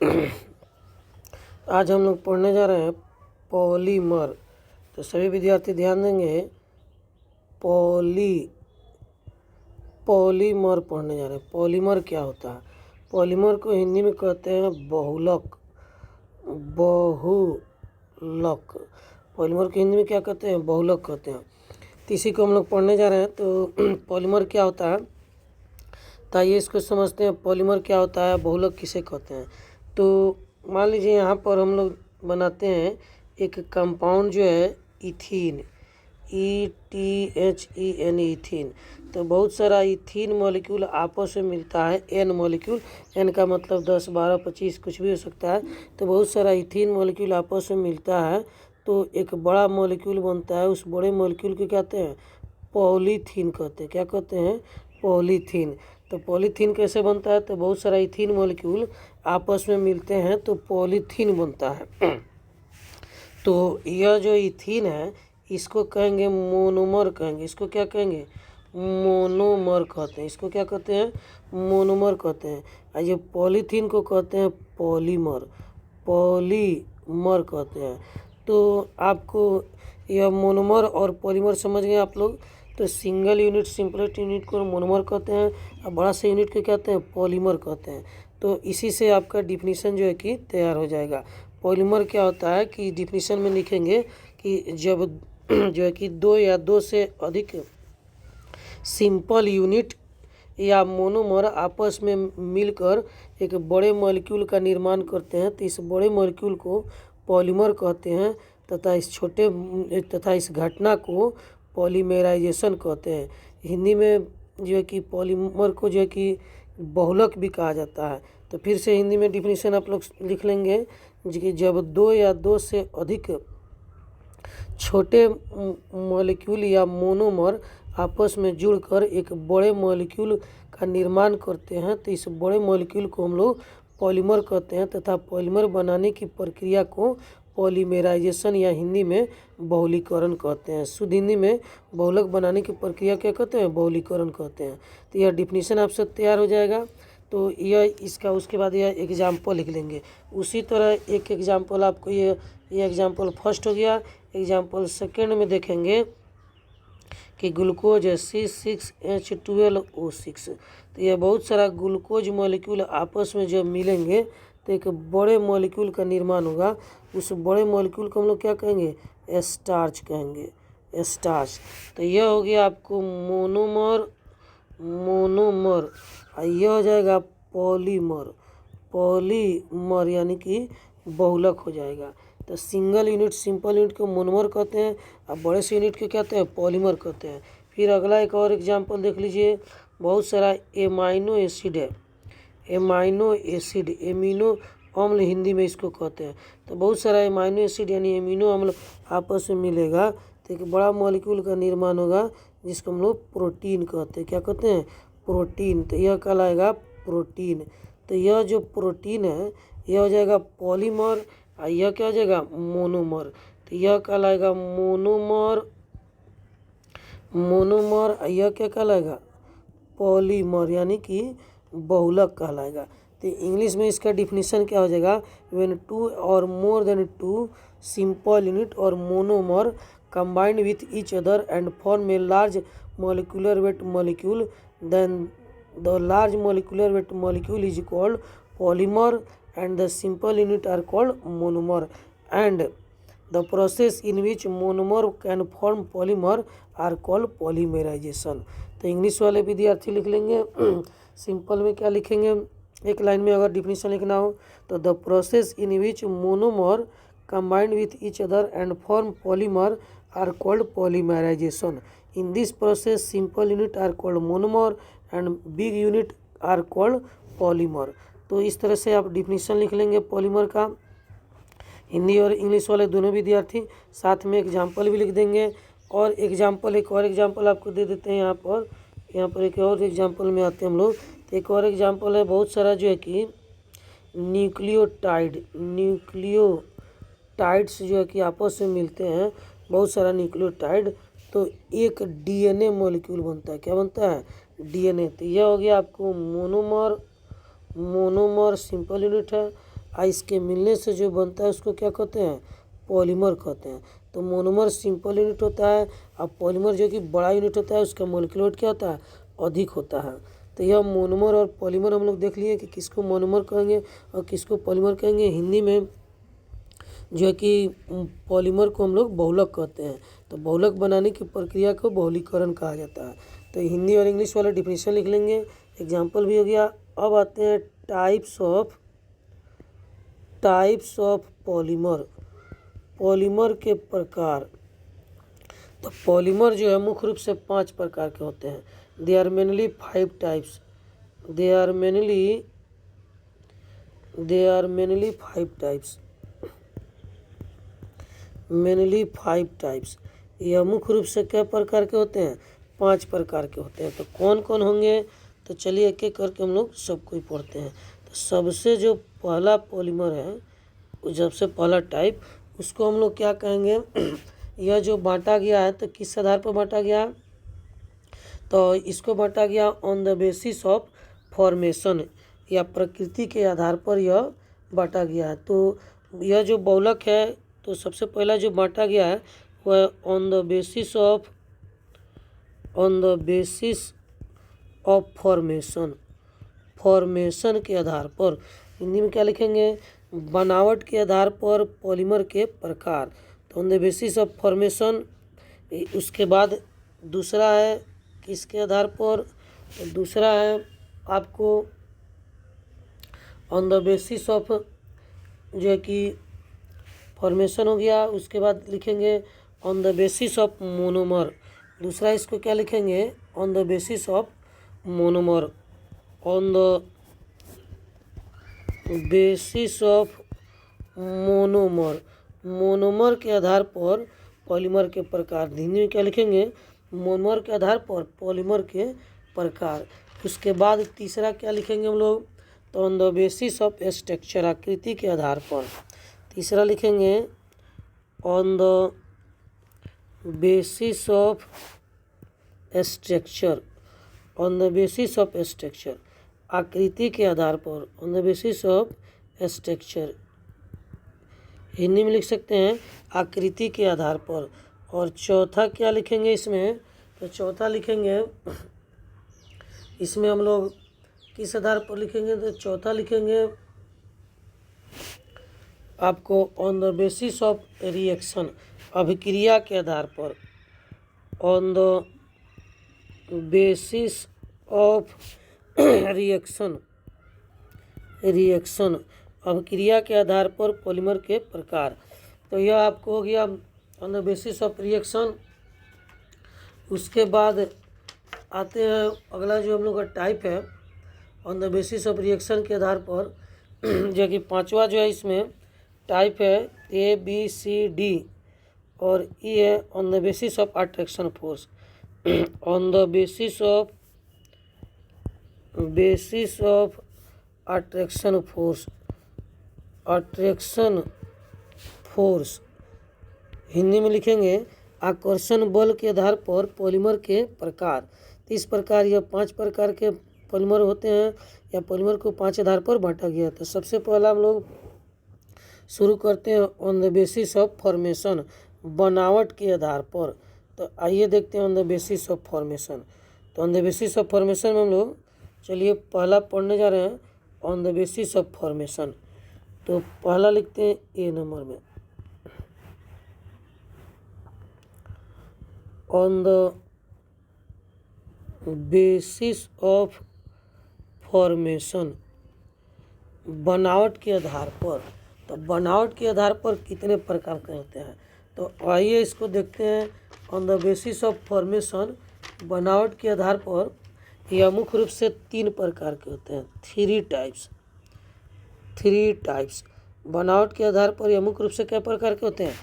आज हम लोग पढ़ने जा रहे हैं पॉलीमर। तो सभी विद्यार्थी ध्यान देंगे। पॉलीमर पढ़ने जा रहे हैं। पॉलीमर क्या होता है? पॉलीमर को हिंदी में कहते हैं बहुलक। पॉलीमर को हिंदी में क्या कहते हैं? बहुलक कहते हैं। तो इसी को हम लोग पढ़ने जा रहे हैं। तो पॉलीमर क्या होता है, तो आइए इसको समझते हैं। पॉलीमर क्या होता है, बहुलक किसे कहते हैं। तो मान लीजिए यहाँ पर हम लोग बनाते हैं एक कंपाउंड जो है इथीन, ETHEN, इथीन। तो बहुत सारा इथीन मॉलिक्यूल आपस में मिलता है, एन मॉलिक्यूल। एन का मतलब 10, 12, 25 कुछ भी हो सकता है। तो बहुत सारा इथीन मॉलिक्यूल आपस में मिलता है तो एक बड़ा मॉलिक्यूल बनता है। उस बड़े मॉलिक्यूल को कहते हैं पॉलीथीन कहते हैं। क्या कहते हैं? पॉलीथीन। तो पॉलीथीन कैसे बनता है? तो बहुत सारा इथीन मॉलिक्यूल आपस में मिलते हैं तो पॉलीथीन बनता है। तो यह जो इथीन है इसको कहेंगे मोनोमर कहेंगे। इसको क्या कहेंगे? मोनोमर कहते हैं। इसको क्या कहते हैं? मोनोमर कहते हैं। और ये पॉलीथीन को कहते हैं पॉलीमर। पॉलीमर कहते हैं। तो आपको यह मोनोमर और पॉलीमर समझ गए आप लोग। तो सिंगल यूनिट, सिंपलेस्ट यूनिट को मोनोमर कहते हैं और बड़ा से यूनिट को कहते हैं पॉलीमर कहते हैं। तो इसी से आपका डिफिनीशन जो है कि तैयार हो जाएगा। पॉलीमर क्या होता है कि डिफिनीशन में लिखेंगे कि जब जो है कि दो या दो से अधिक सिंपल यूनिट या मोनोमर आपस में मिलकर एक बड़े मॉलिक्यूल का निर्माण करते हैं तो इस बड़े मॉलिक्यूल को पॉलीमर कहते हैं तथा इस घटना को पॉलीमेराइजेशन कहते हैं। हिंदी में जो है कि पॉलीमर को जो है कि बहुलक भी कहा जाता है। तो फिर से हिंदी में डिफिनीशन आप लोग लिख लेंगे कि जब दो या दो से अधिक छोटे मॉलिक्यूल या मोनोमर आपस में जुड़कर एक बड़े मॉलिक्यूल का निर्माण करते हैं तो इस बड़े मॉलिक्यूल को हम लोग पॉलीमर कहते हैं तथा पॉलीमर बनाने की प्रक्रिया को पॉलीमेराइजेशन या हिंदी में बहुलीकरण कहते हैं। शुद्ध हिंदी में बहुलक बनाने की प्रक्रिया क्या कहते हैं? बहुलीकरण कहते हैं। तो यह डिफिनीशन आपसे तैयार हो जाएगा। तो यह इसका उसके बाद यह एग्जाम्पल लिख लेंगे। उसी तरह एक एग्जाम्पल आपको ये एग्जाम्पल फर्स्ट हो गया। एग्जाम्पल सेकेंड में देखेंगे कि ग्लूकोज C6H12O6। तो यह बहुत सारा ग्लूकोज मॉलिक्यूल आपस में जब मिलेंगे तो एक बड़े मॉलिक्यूल का निर्माण होगा। उस बड़े मॉलिक्यूल को हम लोग क्या कहेंगे? स्टार्च कहेंगे। स्टार्च। तो यह हो गया आपको मोनोमर। और यह हो जाएगा पॉलीमर यानी कि बहुलक हो जाएगा। तो सिंगल यूनिट, सिंपल यूनिट को मोनोमर कहते हैं और बड़े से यूनिट को कहते हैं पॉलीमर कहते हैं। फिर अगला एक और एग्जांपल देख लीजिए। बहुत सारा एमाइनो एसिड है। एमाइनो एसिड, एमिनो अम्ल हिंदी में इसको कहते हैं। तो बहुत सारा एमाइनो एसिड यानी एमिनो अम्ल आपस में मिलेगा तो एक बड़ा मॉलिक्यूल का निर्माण होगा जिसको हम लोग प्रोटीन कहते हैं। क्या कहते हैं? प्रोटीन। तो यह कहलाएगा प्रोटीन। तो यह जो प्रोटीन है यह हो जाएगा पॉलीमर और यह क्या हो जाएगा? मोनोमर। तो यह कहलाएगा मोनोमर। और यह क्या कहलाएगा? पॉलीमर यानी कि बहुलक कहलाएगा। तो इंग्लिश में इसका डिफिनीशन क्या हो जाएगा? व्हेन टू और more than two simple unit और monomer combined with each other and form a large molecular weight molecule, then the large molecular weight molecule is called polymer and the simple unit are called monomer, and the process in which monomer can form polymer are called polymerization। तो English वाले विद्यार्थी लिख लेंगे। Simple में क्या लिखेंगे? एक line में अगर डिफिनीशन लिखना हो तो the process in which monomer combined with each other and form polymer are called polymerization. In this process simple unit are called monomer and big unit are called polymer। तो इस तरह से आप डिफिनीशन लिख लेंगे पॉलीमर का। हिंदी और English वाले दोनों विद्यार्थी साथ में एग्जाम्पल भी लिख देंगे। और एक और एग्जाम्पल आपको दे देते हैं। यहाँ पर एक और एग्जाम्पल में आते हैं हम लोग। तो एक और एग्जाम्पल है बहुत सारा जो है कि न्यूक्लियोटाइड्स जो है कि आपस में मिलते हैं। बहुत सारा न्यूक्लियोटाइड तो एक डीएनए मॉलिक्यूल बनता है। क्या बनता है? डीएनए। तो यह हो गया आपको मोनोमर सिंपल यूनिट है इसके मिलने से जो बनता है उसको क्या कहते हैं, पॉलीमर कहते हैं। तो मोनोमर सिंपल यूनिट होता है, और पॉलीमर जो कि बड़ा यूनिट होता है उसका मोलिकुलर वेट क्या होता है, अधिक होता है। तो यह मोनोमर और पॉलीमर हम लोग देख लिए कि किसको मोनोमर कहेंगे और किसको पॉलीमर कहेंगे। हिंदी में जो है कि पॉलीमर को हम लोग बहुलक कहते हैं। तो बहुलक बनाने की प्रक्रिया को बहुलीकरण कहा जाता है। तो हिंदी और इंग्लिश वाला डिफिनेशन लिख लेंगे, एग्जाम्पल भी हो गया। अब आते हैं टाइप्स ऑफ पॉलीमर, पॉलीमर के प्रकार। तो पॉलीमर जो है मुख्य रूप से 5 प्रकार के होते हैं। They are mainly 5 types, they are mainly 5 types. यह मुख्य रूप से क्या प्रकार के होते हैं, 5 प्रकार के होते हैं। तो कौन कौन होंगे, तो चलिए एक एक करके हम लोग सबको ही पढ़ते हैं। तो सबसे जो पहला पॉलीमर है, सबसे पहला टाइप, उसको हम लोग क्या कहेंगे यह जो बांटा गया है तो किस आधार पर बांटा गया है, तो इसको बांटा गया on the basis of formation, या प्रकृति के आधार पर यह बांटा गया है। तो यह जो बहुलक है, तो सबसे पहला जो बांटा गया है वह on the basis of formation के आधार पर। हिंदी में क्या लिखेंगे, बनावट के आधार पर पॉलीमर के प्रकार। तो on the basis of formation. उसके बाद दूसरा है किसके आधार पर, तो दूसरा है आपको ऑन द बेसिस ऑफ जो है कि फॉर्मेशन हो गया। उसके बाद लिखेंगे on the basis of monomer. दूसरा इसको क्या लिखेंगे, on the basis of monomer, on the basis of monomer, monomer के आधार पर पॉलीमर के प्रकार। हिंदी में क्या लिखेंगे, मोनोमर के आधार पर पॉलीमर के प्रकार। उसके बाद तीसरा क्या लिखेंगे हम लोग, तो on the basis of structure, आकृति के आधार पर। तीसरा लिखेंगे on the basis of structure, on the basis of structure, आकृति के आधार पर, on the basis of structure. Hindi में लिख सकते हैं आकृति के आधार पर। और चौथा क्या लिखेंगे इसमें, तो चौथा लिखेंगे, इसमें हम लोग किस आधार पर लिखेंगे, तो चौथा लिखेंगे आपको on the basis of reaction, अभिक्रिया के आधार पर, on the basis of reaction, अभिक्रिया के आधार पर पॉलीमर के प्रकार। तो यह आपको हो गया on the basis of reaction. उसके बाद आते हैं अगला जो हम लोग का टाइप है, on the basis of reaction के आधार पर, जो कि पांचवा जो है इसमें टाइप है ABCD, और ये है on the basis of attraction force, on the basis of attraction force. Hindi में लिखेंगे आकर्षण बल के आधार पर पॉलीमर के प्रकार। तो इस प्रकार यह 5 प्रकार के पॉलीमर होते हैं, या पॉलीमर को 5 आधार पर बांटा गया। तो सबसे पहला हम लोग शुरू करते हैं on the basis of formation, बनावट के आधार पर। तो आइए देखते हैं on the basis of formation. तो on the basis of formation में हम लोग चलिए पहला पढ़ने जा रहे हैं on the basis of formation. तो पहला लिखते हैं ए नंबर में, on the basis of formation, बनावट के आधार पर। तो बनावट के आधार पर कितने प्रकार के होते हैं, तो आइए इसको देखते हैं। On the basis of formation, बनावट के आधार पर यह मुख्य रूप से 3 प्रकार के होते हैं, 3 टाइप्स। बनावट के आधार पर यह मुख्य रूप से क्या प्रकार के होते हैं,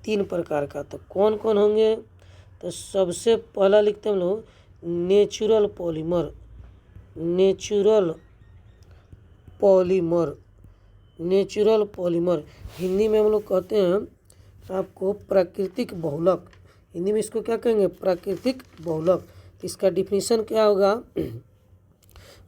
3 प्रकार का। तो कौन कौन होंगे, तो सबसे पहला लिखते हैं हम लोग नेचुरल पॉलीमर। हिंदी में हम लोग कहते हैं आपको प्राकृतिक बहुलक। हिंदी में इसको क्या कहेंगे, प्राकृतिक बहुलक। इसका डिफिनीशन क्या होगा,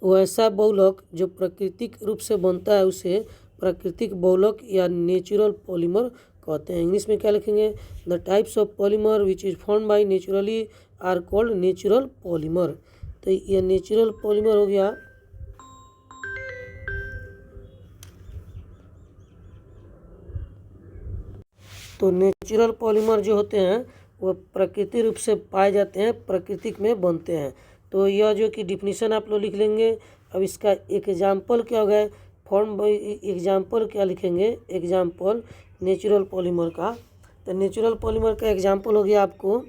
वो ऐसा बहुलक जो प्राकृतिक रूप से बनता है उसे प्राकृतिक बहुलक या नेचुरल पॉलीमर कहते हैं। इंग्लिश में क्या लिखेंगे? The types of polymer which is form by naturally are called natural polymer. तो ये नेचुरल पॉलीमर हो गया। तो नेचुरल पॉलीमर जो होते हैं वो प्राकृतिक रूप से पाए जाते हैं, प्राकृतिक में बनते हैं। तो यह जो कि डिफिनीशन आप लोग लिख लेंगे। अब इसका एग्जाम्पल क्या होगा? फॉर्म बाय एग्जाम्पल क्या लिखेंगे? एग्जाम्पल नेचुरल पॉलीमर का। तो नेचुरल पॉलीमर का एग्जाम्पल हो गया आपको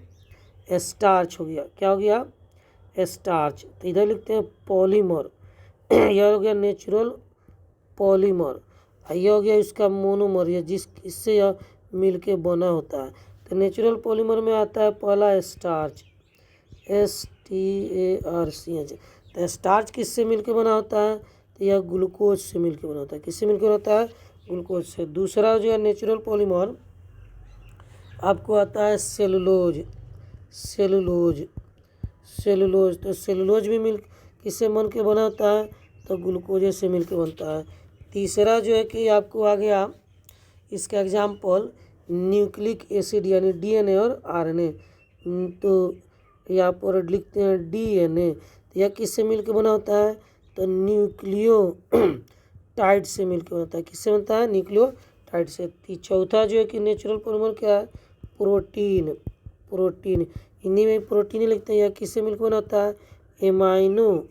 स्टार्च हो गया। क्या हो गया? स्टार्च। तो इधर लिखते हैं पॉलीमर। यह हो गया नेचुरल पॉलीमर। यह हो गया इसका मोनोमर, या जिस इससे यह मिलके बना होता है। तो नेचुरल पॉलीमर में आता है पहला स्टार्च, STARCH। तो स्टार्च किससे मिलके बना होता है? तो यह ग्लूकोज से मिलके बना होता है। किससे मिलकर होता है? ग्लूकोज से। दूसरा जो है नेचुरल पॉलीमर आपको आता है सेलुलोज। तो सेलुलोज भी मिल किससे बन के बना होता है? तो ग्लूकोज से मिलके बनता है। तीसरा जो है कि आपको आ गया इसका एग्जाम्पल न्यूक्लिक एसिड यानी DNA और RNA। तो यहाँ पर लिखते हैं DNA। तो यह किससे मिलकर बना होता है? तो न्यूक्लियोटाइड से मिलकर बनता है। किससे बनता है? न्यूक्लियोटाइड से। चौथा जो है कि नेचुरल पॉलीमर क्या है? प्रोटीन। हिंदी में प्रोटीन लिखते हैं। यह किससे मिलकर बना होता है? एमाइनो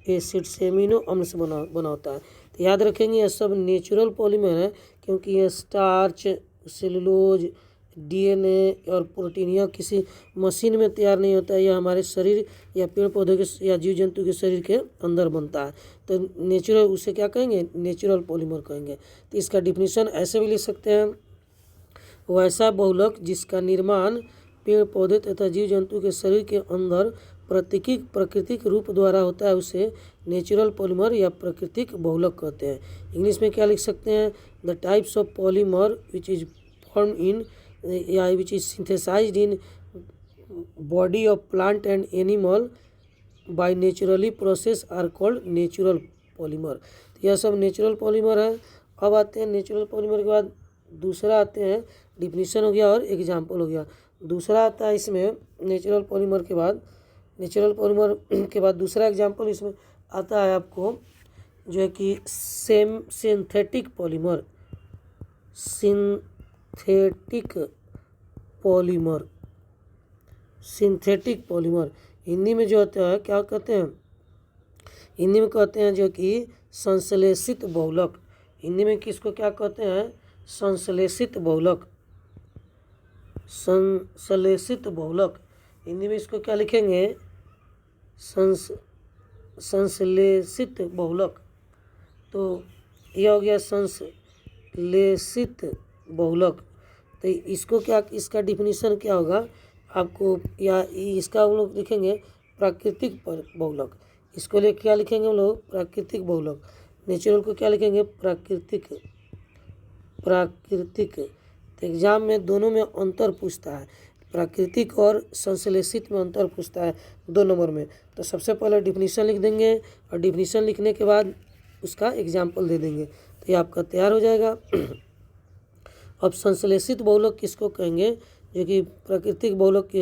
एसिड से, एमिनो अम्ल से बना होता है। तो याद रखेंगे यह सब नेचुरल पॉलीमर है, क्योंकि यह स्टार्च, सेलुलोज, DNA और प्रोटीन यह किसी मशीन में तैयार नहीं होता है। यह हमारे शरीर या पेड़ पौधे के या जीव जंतु के शरीर के अंदर बनता है। तो नेचुरल उसे क्या कहेंगे? नेचुरल पॉलीमर कहेंगे। तो इसका डिफिनीशन ऐसे भी लिख सकते हैं, वैसा बहुलक जिसका निर्माण पेड़ पौधे तथा जीव जंतु के शरीर के अंदर प्राकृतिक रूप द्वारा होता है, उसे नेचुरल पॉलीमर या प्राकृतिक बहुलक कहते हैं। इंग्लिश में क्या लिख सकते हैं? The types of polymer which is form in या which is synthesised in body of plant and animal by naturally process are called natural polymer. तो यह सब नेचुरल पॉलीमर है। अब आते हैं नेचुरल पॉलीमर के बाद दूसरा आते हैं, डिफिनीशन हो गया और एग्जाम्पल हो गया। दूसरा आता है इसमें नेचुरल पॉलीमर के बाद दूसरा एग्जाम्पल इसमें आता है आपको जो है कि सिंथेटिक पॉलीमर हिंदी में जो होता है क्या कहते हैं? हिंदी में कहते हैं जो कि संश्लेषित बहुलक। हिंदी में किसको क्या कहते हैं? संश्लेषित बहुलक। हिंदी में इसको क्या लिखेंगे? संश्लेषित बहुलक। तो यह हो गया संश्लेषित बहुलक। तो इसको क्या, इसका डिफिनीशन क्या होगा आपको? या इसका हम लोग लिखेंगे प्राकृतिक बहुलक। इसको लिए क्या लिखेंगे हम लोग? प्राकृतिक बहुलक। नेचुरल को क्या लिखेंगे? प्राकृतिक। तो एग्जाम में दोनों में अंतर पूछता है, प्राकृतिक और संश्लेषित में अंतर पूछता है 2 नंबर में। तो सबसे पहले डिफिनीशन लिख देंगे और डिफिनीशन लिखने के बाद उसका एग्जाम्पल दे देंगे, तो ये आपका तैयार हो जाएगा। अब संश्लेषित बहुलक किसको कहेंगे? जो कि प्राकृतिक बहुलक की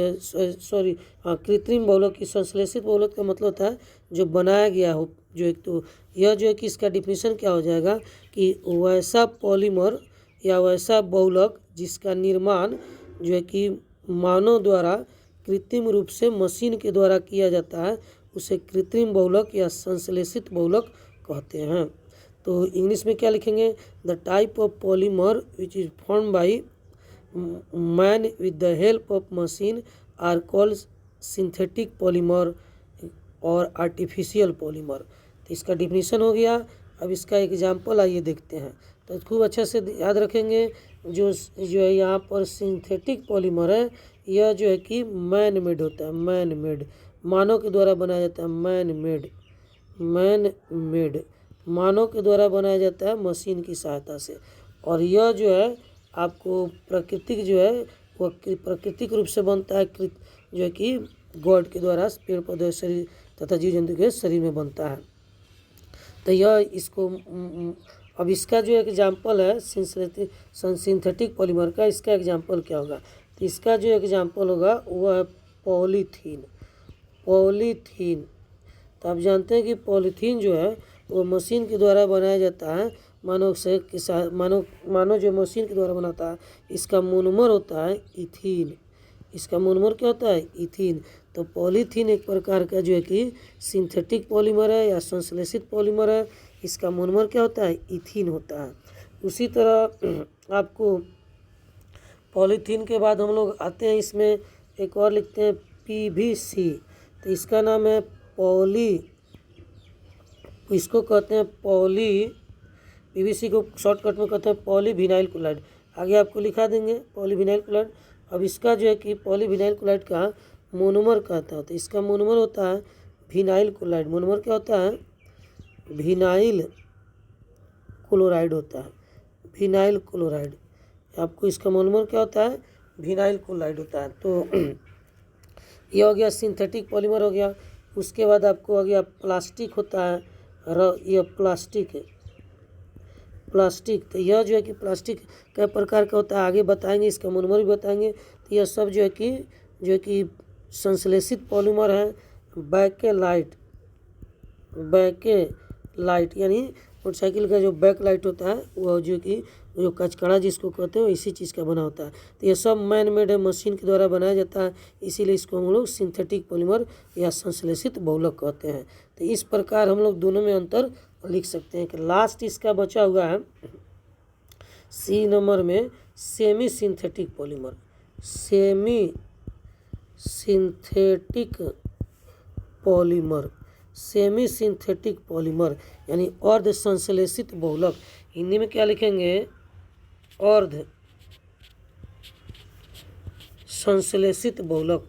कृत्रिम बहुलक की। संश्लेषित बहुलक का मतलब होता है जो बनाया गया हो, जो एक। तो यह जो है कि इसका डिफिनीशन क्या हो जाएगा कि वैसा पॉलीमर या वैसा बहुलक जिसका निर्माण जो है कि मानव द्वारा कृत्रिम रूप से मशीन के द्वारा किया जाता है, उसे कृत्रिम बहुलक या संश्लेषित बहुलक कहते हैं। तो इंग्लिश में क्या लिखेंगे? The type of polymer which is form by man with the help of machine are called synthetic polymer और आर्टिफिशियल पॉलीमर। तो इसका डिफिनीशन हो गया। अब इसका एग्जाम्पल आइए देखते हैं। तो खूब अच्छा से याद रखेंगे, जो है यहाँ पर सिंथेटिक पॉलीमर है, यह जो है कि मैन मेड होता है। मैन मेड, मानव के द्वारा बनाया जाता है। मैन मेड मानव के द्वारा बनाया जाता है मशीन की सहायता से। और यह जो है आपको प्राकृतिक जो है वह प्राकृतिक रूप से बनता है, जो है कि गॉड के द्वारा पेड़ पौधे शरीर तथा जीव जंतु के शरीर में बनता है। तो यह इसको अब इसका जो एग्जाम्पल है सिंथेटिक पॉलीमर का, इसका एग्जाम्पल क्या होगा? तो इसका जो एग्जाम्पल होगा वो है पॉलीथीन। पॉलीथीन, तो आप जानते हैं कि पॉलीथीन जो है वो मशीन के द्वारा बनाया जाता है। मानव जो मशीन के द्वारा बनाता है, इसका मोनोमर होता है इथीन। इसका मोनोमर क्या होता है? इथीन। तो पॉलीथीन एक प्रकार का जो है कि सिंथेटिक पॉलीमर है या संश्लेषित पॉलीमर है। इसका मोनोमर क्या होता है? इथीन होता है। उसी तरह आपको पॉलीथीन के बाद हम लोग आते हैं, इसमें एक और लिखते हैं पीवीसी। तो इसका नाम है इसको कहते हैं पीवीसी को शॉर्टकट में कहते हैं पॉलीविनाइल क्लोराइड। आगे आपको लिखा देंगे पॉलीविनाइल क्लोराइड। अब इसका जो है कि पॉलीविनाइल क्लोराइड का मोनोमर कहता है, तो इसका मोनोमर होता है विनाइल क्लोराइड। मोनोमर क्या होता है? विनाइल क्लोराइड होता है, विनाइल क्लोराइड। आपको इसका मोनोमर क्या होता है? विनाइल क्लोराइड होता है। तो ये हो गया सिंथेटिक पॉलीमर हो गया। उसके बाद आपको आ गया प्लास्टिक होता है। यह प्लास्टिक है, प्लास्टिक। तो यह जो है कि प्लास्टिक कई प्रकार का होता है, आगे बताएंगे, इसका मोनोमर भी बताएंगे। तो यह सब जो है कि संश्लेषित पॉलीमर है। बैकेलाइट यानी मोटरसाइकिल का जो बैक लाइट होता है वह जो कचकड़ा जिसको कहते हैं इसी चीज़ का बना होता है। तो यह सब मैन मेड है, मशीन के द्वारा बनाया जाता है, इसीलिए इसको हम लोग सिंथेटिक पॉलीमर या संश्लेषित बहुलक कहते हैं। तो इस प्रकार हम लोग दोनों में अंतर लिख सकते हैं। कि लास्ट इसका बचा हुआ है सी नंबर में semi synthetic polymer. Semi synthetic polymer, semi synthetic polymer यानी अर्ध संश्लेषित बहुलक। हिंदी में क्या लिखेंगे? अर्ध संश्लेषित बहुलक।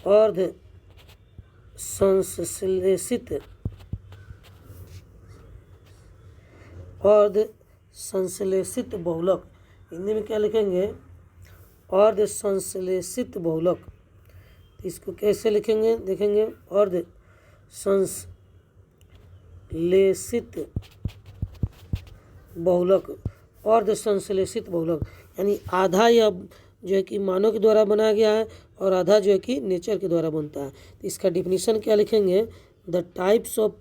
अर्ध संश्लेषित बहुलक। हिंदी में क्या लिखेंगे? अर्ध संश्लेषित बहुलक। इसको कैसे लिखेंगे देखेंगे? अर्ध संश्लेषित बहुलक। अर्ध संश्लेषित बहुलक यानी आधा यह जो है कि मानव के द्वारा बनाया गया है और आधा जो है कि नेचर के द्वारा बनता है। तो इसका डिफिनीशन क्या लिखेंगे? The types of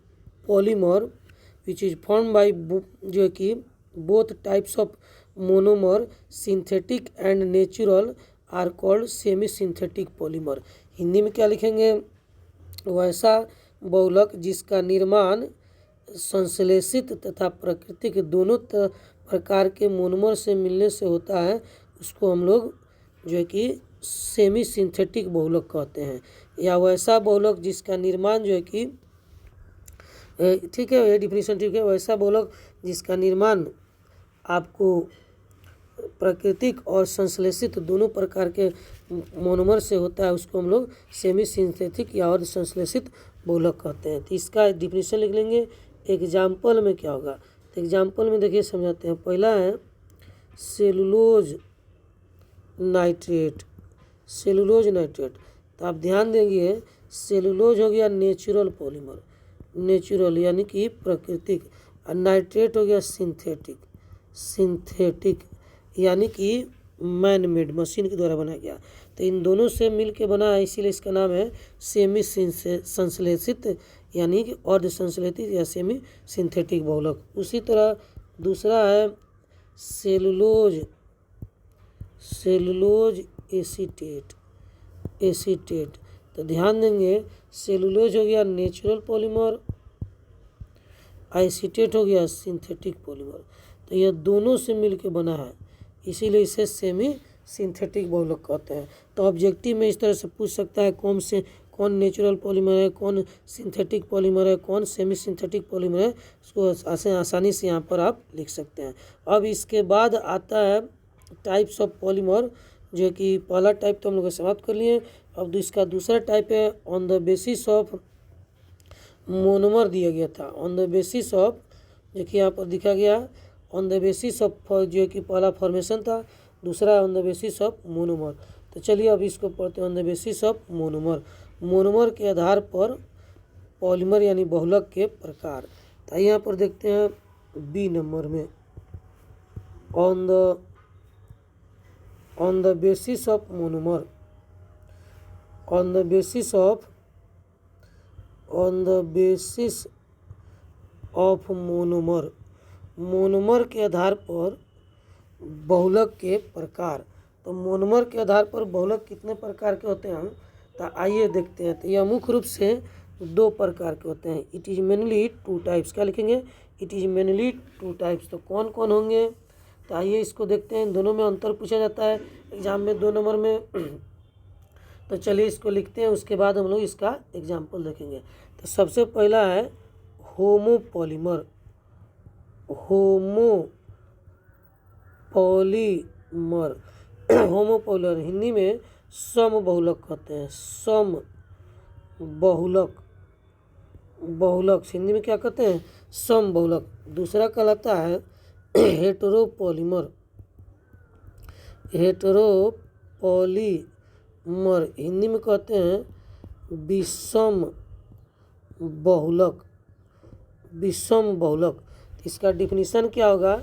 polymer which is form by जो है कि both types of monomer synthetic and natural are called semi synthetic polymer. Hindi में क्या लिखेंगे? वैसा बहुलक जिसका निर्माण संश्लेषित तथा प्राकृतिक दोनों प्रकार के मोनोमर से मिलने से होता है, उसको हम लोग जो है कि सेमी सिंथेटिक बहुलक कहते हैं। या वैसा बहुलक जिसका निर्माण जो है कि ठीक है, ये डिफिनीशन ठीक है। वैसा बहुलक जिसका निर्माण आपको प्राकृतिक और संश्लेषित दोनों प्रकार के मोनोमर से होता है, उसको हम लोग सेमी सिंथेटिक या अर्ध संश्लेषित बहुलक कहते हैं। तो इसका डिफिनीशन लिख लेंगे। एग्जाम्पल में क्या होगा? तो एग्जाम्पल में देखिए समझाते हैं। पहला है सेलुलोज नाइट्रेट। सेलुलोज नाइट्रेट, तो आप ध्यान देंगे सेलुलोज हो गया नेचुरल पॉलीमर, नेचुरल यानी कि प्राकृतिक, और नाइट्रेट हो गया सिंथेटिक, सिंथेटिक यानी कि मैन मेड मशीन के द्वारा बनाया गया। तो इन दोनों से मिल के बना है, इसीलिए इसका नाम है सेमी संश्लेषित यानी कि अर्ध संश्लेषित या सेमी सिंथेटिक बहुलक। उसी तरह दूसरा है सेलुलोज एसीटेट। तो ध्यान देंगे सेलुलोज हो गया नेचुरल पॉलीमर, एसीटेट हो गया सिंथेटिक पॉलीमर। तो यह दोनों से मिलकर बना है, इसीलिए इसे सेमी सिंथेटिक बहुलक कहते हैं। तो ऑब्जेक्टिव में इस तरह से पूछ सकता है कौन नेचुरल पॉलीमर है, कौन सिंथेटिक पॉलीमर है, कौन सेमी सिंथेटिक पॉलीमर है, उसको आसानी से यहाँ पर आप लिख सकते हैं। अब इसके बाद आता है टाइप्स ऑफ पॉलीमर, जो कि पहला टाइप तो हम लोग समाप्त कर लिए। अब इसका दूसरा टाइप है on the basis of monomer दिया गया था। ऑन द बेसिस ऑफ देखिए यहाँ पर दिखा गया ऑन द बेसिस ऑफ, जो कि पहला फॉर्मेशन था, दूसरा on the basis of monomer. तो चलिए अब इसको पढ़ते हैं। On the basis of monomer, monomer के आधार पर पॉलीमर यानी बहुलक के प्रकार। तो यहाँ पर देखते हैं बी नंबर में on the basis of monomer, on the basis of monomer, monomer के आधार पर बहुलक के प्रकार। तो मोनोमर के आधार पर बहुलक कितने प्रकार के होते हैं, तो आइए देखते हैं। तो यह मुख्य रूप से 2 प्रकार के होते हैं। It is mainly 2 types. क्या लिखेंगे, इट इज मेनली 2 टाइप्स। तो कौन कौन होंगे, तो आइए इसको देखते हैं। दोनों में अंतर पूछा जाता है एग्जाम में 2 नंबर में। तो चलिए इसको लिखते हैं, उसके बाद हम लोग इसका एग्जाम्पल देखेंगे। तो सबसे पहला है होमोपॉलीमर, होमोपॉलीमर होमोपॉलीमर हिंदी में समबहुलक कहते हैं। समबहुलक, बहुलक हिंदी में क्या कहते हैं, समबहुलक। दूसरा कहलाता है हेटेरोपॉलीमर, हेटेरोपॉलीमर हिंदी में कहते हैं विषम बहुलक, विषम बहुलक। इसका डिफिनीशन क्या होगा,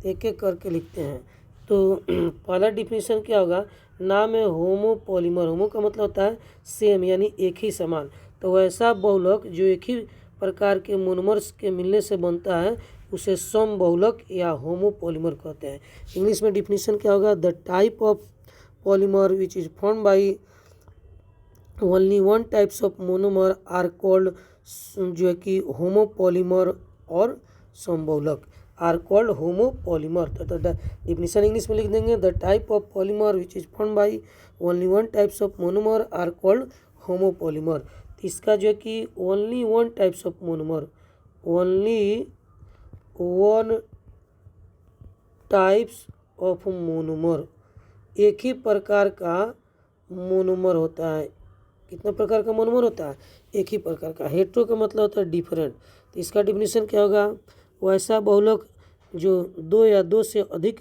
एक एक करके लिखते हैं। तो पहला डिफिनीशन क्या होगा, नाम है होमोपॉलीमर। होमो का मतलब होता है सेम, यानी एक ही समान। तो वैसा बहुलक जो एक ही प्रकार के मोनोमर्स के मिलने से बनता है उसे सम बहुलक या होमोपॉलीमर कहते हैं। इंग्लिश में डिफिनीशन क्या होगा, the type of polymer which is formed by only one types of monomer are called, जो है कि होमोपॉलीमर और समबहुलक आर कॉल्ड होमोपॉलीमर। तो डिफिनीशन इंग्लिश में लिख देंगे, the type of polymer which is formed by only one types of monomer are called homopolymer. तो इसका जो है कि only one types of monomer, only one types of monomer, एक ही प्रकार का मोनोमर होता है। कितने प्रकार का मोनोमर होता है, एक ही प्रकार का। हेटेरो का मतलब होता है डिफरेंट। तो इसका डिफिनीशन क्या होगा, वैसा बहुलक जो 2 या 2 से अधिक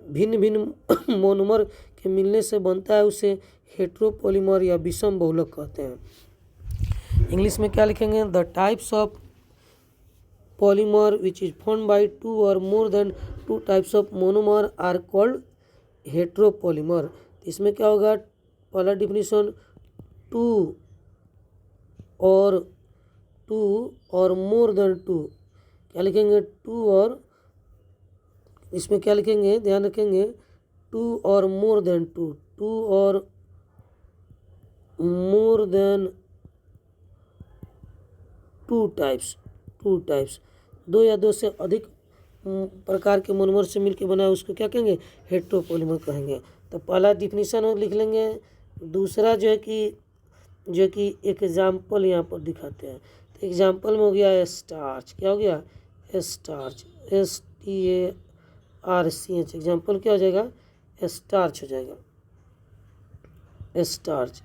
भिन्न भिन्न मोनोमर के मिलने से बनता है उसे हेटेरोपॉलीमर या विषम बहुलक कहते हैं। इंग्लिश में क्या लिखेंगे, the types of polymer which is formed by 2 और more than 2 types of monomer are called heteropolymer. इसमें क्या होगा, पहला डिफिनीशन 2 और मोर देन 2, क्या लिखेंगे 2 और, इसमें क्या लिखेंगे ध्यान रखेंगे, 2 और मोर देन 2, 2 और मोर देन 2 टाइप्स, 2 या 2 से अधिक प्रकार के मोनोमर से मिलकर बना है उसको क्या कहेंगे, हेटेरोपॉलीमर कहेंगे। तो पहला डिफिनीशन लिख लेंगे। दूसरा जो है कि एग्जाम्पल यहाँ पर दिखाते हैं। तो एग्जाम्पल में हो गया स्टार्च, क्या हो गया, स्टार्च, STARCH। एग्जाम्पल क्या हो जाएगा, स्टार्च हो जाएगा, स्टार्च।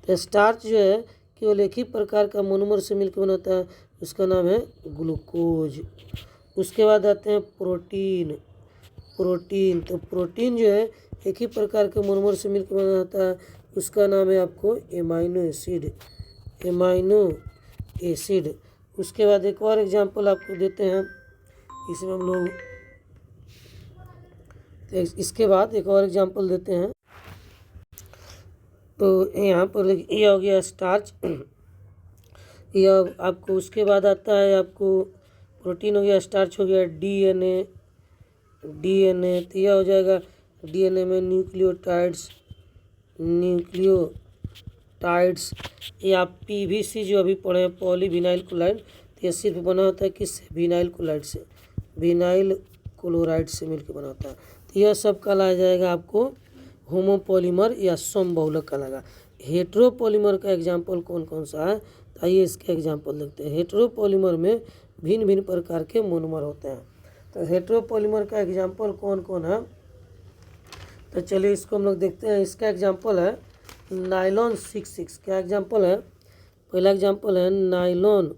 तो स्टार्च जो है केवल एक ही प्रकार का मोनोमर से मिलकर बनाता है, उसका नाम है ग्लूकोज। उसके बाद आते हैं प्रोटीन। तो प्रोटीन जो है एक ही प्रकार के मोनोमर से मिलकर बना होता है, उसका नाम है आपको एमाइनो एसिड। उसके बाद एक और एग्जांपल आपको देते हैं, इसमें हम लोग, तो इसके बाद एक और एग्जांपल देते हैं। तो यहाँ पर यह हो गया स्टार्च, यह आपको, उसके बाद आता है आपको प्रोटीन हो गया, स्टार्च हो गया, डीएनए। तो यह हो जाएगा डीएनए में न्यूक्लियोटाइड्स, या पीवीसी जो अभी पढ़े हैं पॉलीविनाइल क्लोराइड। तो यह सिर्फ बना होता है किससे, विनाइल क्लोराइड से मिलकर बना होता है। तो यह सब कहलाया जाएगा आपको होमोपॉलीमर या समबहुलक कहलाएगा। हेटेरोपॉलीमर का एग्जाम्पल कौन कौन सा है, तो आइए इसके एग्जाम्पल देखते हैं। हेटेरोपॉलीमर में भिन्न भिन्न प्रकार के मोनोमर होते हैं। तो हेटेरोपॉलीमर का एग्जाम्पल कौन कौन है, तो चलिए इसको हम लोग देखते हैं। इसका एग्जाम्पल है नाइलॉन 66। क्या एग्जाम्पल है, पहला एग्जाम्पल है नाइलॉन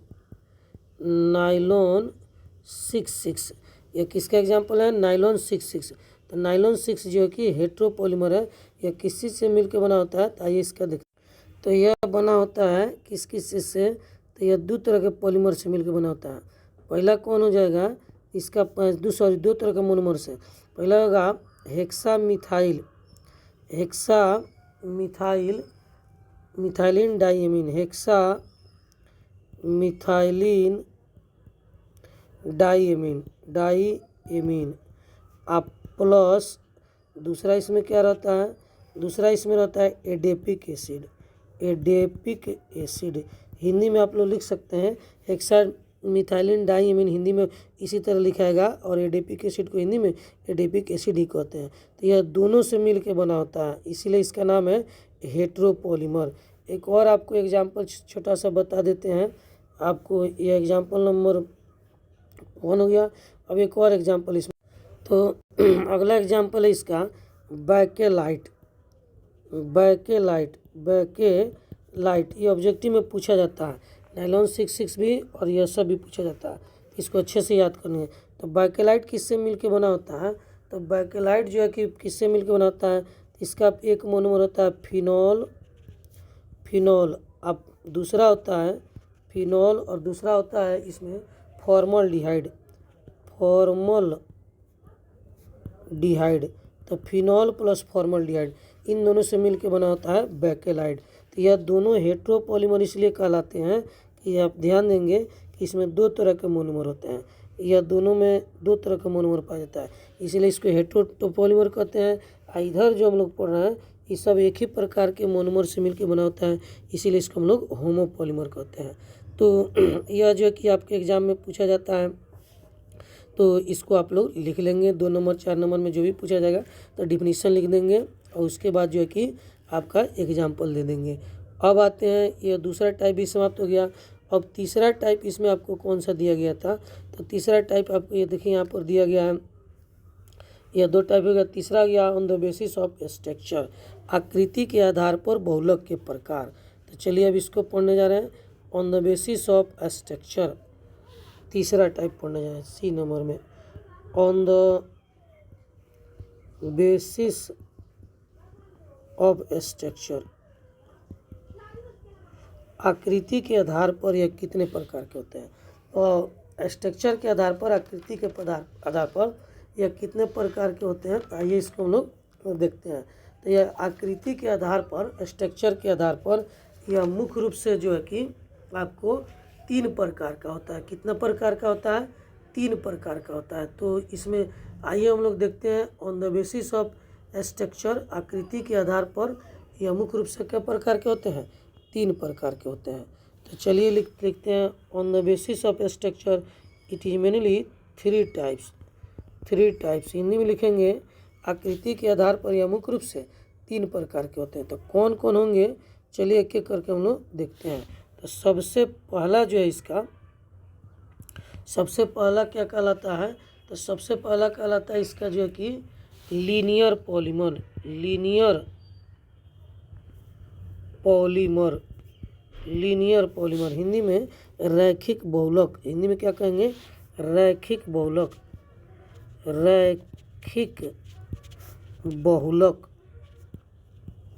66। ये किसका एग्जाम्पल है, नाइलॉन 66। तो नाइलॉन 6 जो है कि हेटेरोपॉलीमर है, यह किस चीज़ से मिलकर बना होता है, तो आइए इसका देखते हैं। तो यह बना होता है किस किस चीज़ से, तो यह 2 तरह के पॉलीमर से मिलकर बना होता है। पहला कौन हो जाएगा इसका, दो तरह का मोनोमर्स है। पहला होगा hexa methyl, hexa methyl methylene diamine, hexa methylene diamine, diamine. आप प्लस दूसरा इसमें क्या रहता है, दूसरा इसमें रहता है adipic acid, adipic acid Hindi में आप लोग लिख सकते हैं हेक्सा मिथाइलिन डाइएमीन, हिंदी में इसी तरह लिखाएगा, और एडेपिक एसिड को हिंदी में एडेपिक एसिड ही कहते हैं। तो यह दोनों से मिल के बना होता है, इसीलिए इसका नाम है हेट्रोपॉलीमर। एक और आपको एग्जाम्पल छोटा सा बता देते हैं आपको, यह एग्जाम्पल नंबर 1 हो गया। अब एक और एग्जाम्पल इसमें, तो अगला एग्जाम्पल है इसका बैकेलाइट, बैकेलाइट, बैकेलाइट। ये ऑब्जेक्टिव में पूछा जाता है, नाइलॉन 66 भी और यह सब भी पूछा जाता है, इसको अच्छे से याद करनी है। तो बैकेलाइट किससे मिलके बना होता है, तो बैकेलाइट जो है कि किससे मिलके बना होता है, इसका एक मोनोमर होता है फिनॉल, फिनॉल। अब दूसरा होता है फिनॉल और दूसरा होता है इसमें फॉर्मलडिहाइड, फॉर्मलडिहाइड। तो फिनॉल प्लस फॉर्मलडिहाइड इन दोनों से मिलके बना होता है बैकेलाइट। तो यह दोनों हेट्रोपॉलीमर इसलिए कहलाते हैं कि आप ध्यान देंगे कि इसमें दो तरह के मोनोमर होते हैं, यह दोनों में दो तरह का मोनोमर पाया जाता है, इसलिए इसको हेट्रोपॉलीमर कहते हैं। इधर जो हम लोग पढ़ रहे हैं ये सब एक ही प्रकार के मोनोमर से मिलकर बना होता है, इसीलिए इसको हम लोग होमोपॉलीमर कहते हैं। तो यह जो है कि आपके एग्जाम में पूछा जाता है, तो इसको आप लोग लिख लेंगे 2 नंबर 4 नंबर में जो भी पूछा जाएगा तो डिफिनीशन लिख देंगे, और उसके बाद जो है कि आपका एग्जाम्पल दे देंगे। अब आते हैं, यह दूसरा टाइप भी समाप्त हो गया। अब तीसरा टाइप इसमें आपको कौन सा दिया गया था, तो तीसरा टाइप आपको ये देखिए यहाँ पर दिया गया है, यह 2 टाइप हो गया। तीसरा गया on the basis of structure, आकृति के आधार पर बहुलक के प्रकार। तो चलिए अब इसको पढ़ने जा रहे हैं, on the basis of structure तीसरा टाइप पढ़ने जा रहे हैं सी नंबर में। On the basis of structure, आकृति के आधार पर यह कितने प्रकार के होते हैं, और स्ट्रक्चर के आधार पर, आकृति के आधार पर यह कितने प्रकार के होते हैं, आइए इसको हम लोग देखते हैं। तो यह आकृति के आधार पर, स्ट्रक्चर के आधार पर यह मुख्य रूप से जो है कि आपको 3 प्रकार का होता है। कितना प्रकार का होता है, 3 प्रकार का होता है। तो इसमें आइए हम लोग देखते हैं, on the basis of structure, आकृति के आधार पर यह मुख्य रूप से क्या प्रकार के होते हैं, 3 प्रकार के होते हैं। तो चलिए लिखते हैं, on the basis of structure it is mainly 3 types, 3 types Hindi में लिखेंगे, आकृति के आधार पर यह मुख्य रूप से 3 प्रकार के होते हैं। तो कौन कौन होंगे, चलिए एक एक करके हम लोग देखते हैं। तो सबसे पहला जो है इसका, सबसे पहला क्या कहलाता है, तो सबसे पहला कहलाता है इसका जो है कि linear polymer, linear polymer, linear polymer Hindi में रैखिक बहुलक, हिंदी में क्या कहेंगे, रैखिक बहुलक, रैखिक बहुलक,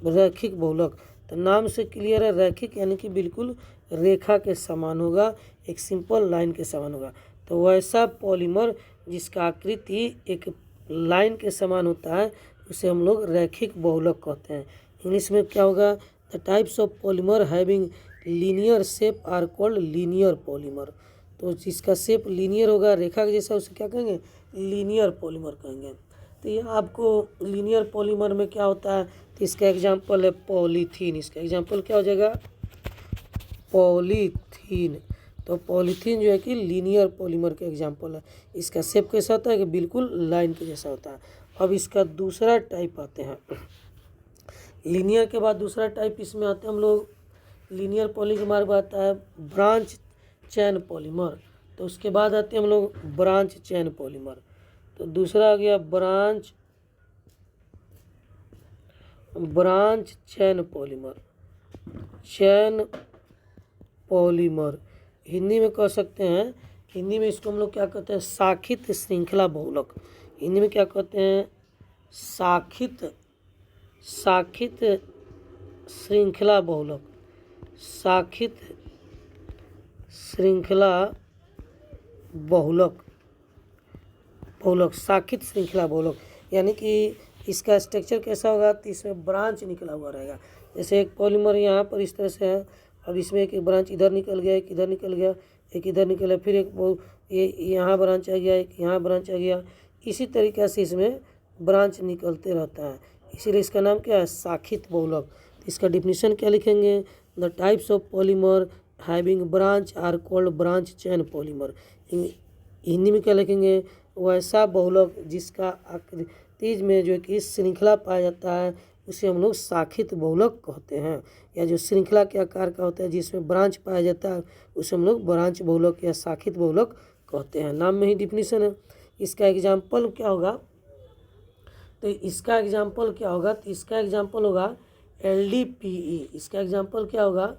रैखिक बहुलक। तो नाम से क्लियर है, रैखिक यानी कि बिल्कुल रेखा के समान होगा, एक सिंपल लाइन के समान होगा। तो वैसा पॉलीमर जिसका आकृति एक लाइन के समान होता है उसे हम लोग रैखिक बहुलक कहते हैं। इंग्लिश में क्या होगा, the types of polymer having linear shape are called linear polymer. तो जिसका शेप लीनियर होगा, रेखा के जैसा, उसे क्या कहेंगे, लीनियर पॉलीमर कहेंगे। तो ये आपको लीनियर पॉलीमर में क्या होता है, तो इसका एग्जांपल है पॉलीथीन। इसका एग्जांपल क्या हो जाएगा, पॉलीथीन। तो पॉलीथीन जो है कि लीनियर पॉलीमर का एग्जांपल है। इसका शेप कैसा होता है कि बिल्कुल लाइन के जैसा होता है। अब इसका दूसरा टाइप आते हैं, लीनियर के बाद दूसरा टाइप इसमें आते हैं हम लोग, लीनियर पॉलीमर में आता है ब्रांच चैन पॉलीमर। तो उसके बाद आते हैं हम लोग ब्रांच चैन पॉलीमर। तो दूसरा आ गया ब्रांच चैन पॉलीमर, चैन पॉलीमर हिंदी में कह सकते हैं, हिंदी में इसको हम लोग क्या कहते हैं, शाखित श्रृंखला बहुलक। हिंदी में क्या कहते हैं, शाखित श्रृंखला बहुलक, शाखित श्रृंखला बहुलक, बहुलक शाखित श्रृंखला बहुलक, यानी कि इसका स्ट्रक्चर कैसा होगा, तो इसमें ब्रांच निकला हुआ रहेगा। जैसे एक पॉलीमर यहाँ पर इस तरह से है, अब इसमें एक ब्रांच इधर निकल गया, एक इधर निकल गया, एक इधर निकल गया, फिर एक ये यहाँ ब्रांच आ गया, एक यहाँ ब्रांच आ गया, इसी तरीक़े से इसमें ब्रांच निकलते रहता है, इसीलिए इसका नाम क्या है, शाखित बहुलक। तो इसका डिफिनीशन क्या लिखेंगे, the types of polymer having branch are called branch chain polymer. Hindi में क्या लिखेंगे, वैसा बहुलक जिसका आकृतिज में जो कि श्रृंखला पाया जाता है उसे हम लोग शाखित बहुलक कहते हैं, या जो श्रृंखला के आकार का होता है जिसमें ब्रांच पाया जाता है उसे हम लोग ब्रांच बहुलक या शाखित बहुलक कहते हैं। नाम में ही डिफिनीशन है। इसका एग्जाम्पल क्या होगा, तो इसका एग्जाम्पल क्या होगा, तो इसका एग्जाम्पल होगा LDPE। इसका एग्जाम्पल क्या होगा,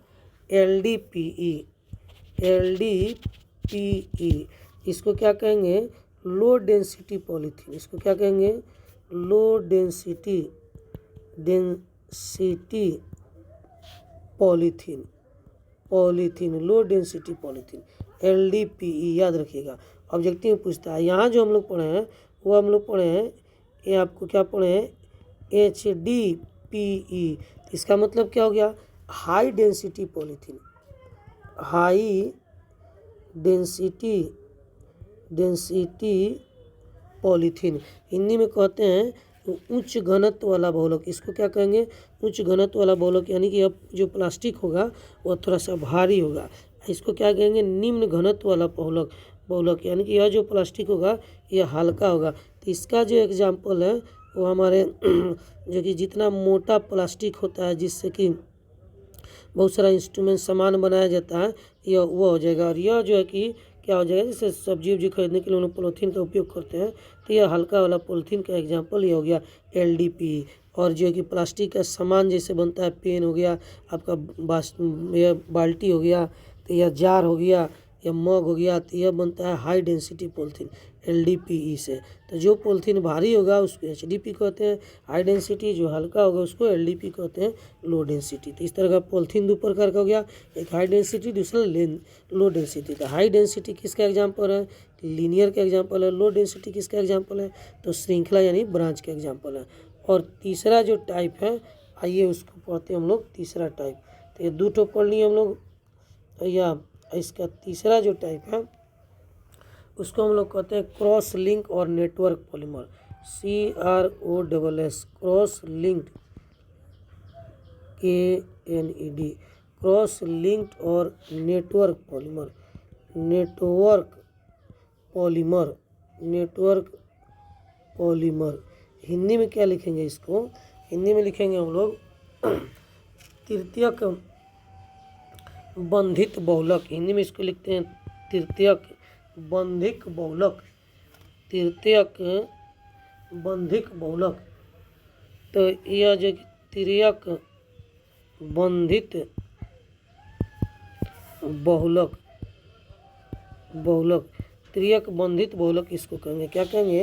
LDPE। LDPE इसको क्या कहेंगे, लो डेंसिटी पॉलीथीन। इसको क्या कहेंगे, low density polythene, low density polythene, LDPE याद रखिएगा। ऑब्जेक्टिव पूछता है। यहाँ जो हम लोग पढ़े हैं वो हम लोग पढ़े हैं, ये आपको क्या पढ़े हैं, HDPE। इसका मतलब क्या हो गया, high density polythene, high density polythene. Hindi में कहते हैं उच्च घनत्व वाला बहुलक। इसको क्या कहेंगे, उच्च घनत्व वाला बहुलक, यानी कि अब जो प्लास्टिक होगा वो थोड़ा सा भारी होगा। इसको क्या कहेंगे, निम्न घनत्व वाला बहुलक, यानी कि यह जो प्लास्टिक होगा यह हल्का होगा। तो इसका जो एग्जाम्पल है वो हमारे जो कि जितना मोटा प्लास्टिक होता है जिससे कि बहुत सारा इंस्ट्रूमेंट सामान बनाया जाता है, यह वो हो जाएगा। और यह जो है कि क्या हो जाएगा, जैसे सब्जी उब्जी खरीदने के लिए हम लोग पॉलीथीन का उपयोग करते हैं, तो यह हल्का वाला पॉलीथीन का एग्जाम्पल ये हो गया LDPE। और जो है कि प्लास्टिक का सामान जैसे बनता है, पेन हो गया आपका, यह बाल्टी हो गया, तो यह जार हो गया, यह मग हो गया, तो यह बनता है हाई डेंसिटी पॉलीथीन LDPE से। तो जो पॉलीथीन भारी होगा उसको HDP कहते हैं, हाई डेंसिटी जो हल्का होगा उसको LDP कहते हैं, लो डेंसिटी। तो इस तरह का पॉलीथीन दो प्रकार का हो गया, एक हाई डेंसिटी, दूसरा लो डेंसिटी। तो हाई डेंसिटी किसका एग्जाम्पल है, लीनियर का एग्जाम्पल है। लो डेंसिटी किसका एग्जाम्पल है, तो श्रृंखला यानी ब्रांच का एग्जाम्पल है। और तीसरा जो टाइप है, आइए उसको पढ़ते हैं हम लोग। तीसरा टाइप, तो ये दो ठो पढ़ लिए हम लोग, या इसका तीसरा जो टाइप है उसको हम लोग कहते हैं क्रॉस लिंक और network polymer, CROSS, cross linked, KNED, cross linked और नेटवर्क पॉलीमर। हिंदी में क्या लिखेंगे इसको, हिंदी में लिखेंगे हम लोग तृतीयक बंधित बहुलक। हिंदी में इसको लिखते हैं तृतीयक बंधिक बहुलक, तृतीयक बंधिक बहुलक। तो यह जो तृतीयक बंधित बहुलक, तृतीयक बंधित बहुलक इसको कहेंगे, क्या कहेंगे,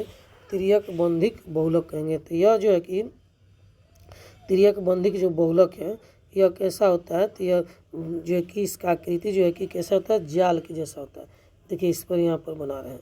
तृतीयक बंधिक बहुलक कहेंगे। तो यह जो है कि तृतीयक बंधिक जो बहुलक है यह कैसा होता है, तो यह जो है कि इसका आकृति जो है कि कैसा होता है, जाल के जैसा होता है। देखिए इस पर यहाँ पर बना रहे हैं,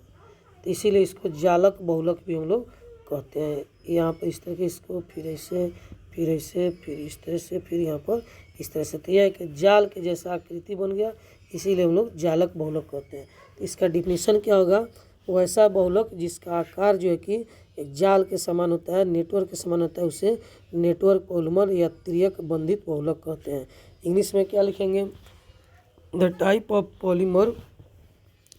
तो इसीलिए इसको जालक बहुलक भी हम लोग कहते हैं। यहाँ पर इस तरह के, इसको फिर ऐसे, फिर ऐसे, फिर इस तरह से, फिर यहाँ पर इस तरह से, तो यह एक जाल के जैसा आकृति बन गया, इसीलिए हम लोग जालक बहुलक कहते हैं। तो इसका डिफिनीशन क्या होगा, वैसा बहुलक जिसका आकार जो है कि एक जाल के समान होता है, नेटवर्क के समान होता है, उसे नेटवर्क पॉलीमर या तृतीयक बंधित बहुलक कहते हैं। इंग्लिश में क्या लिखेंगे, the type of polymer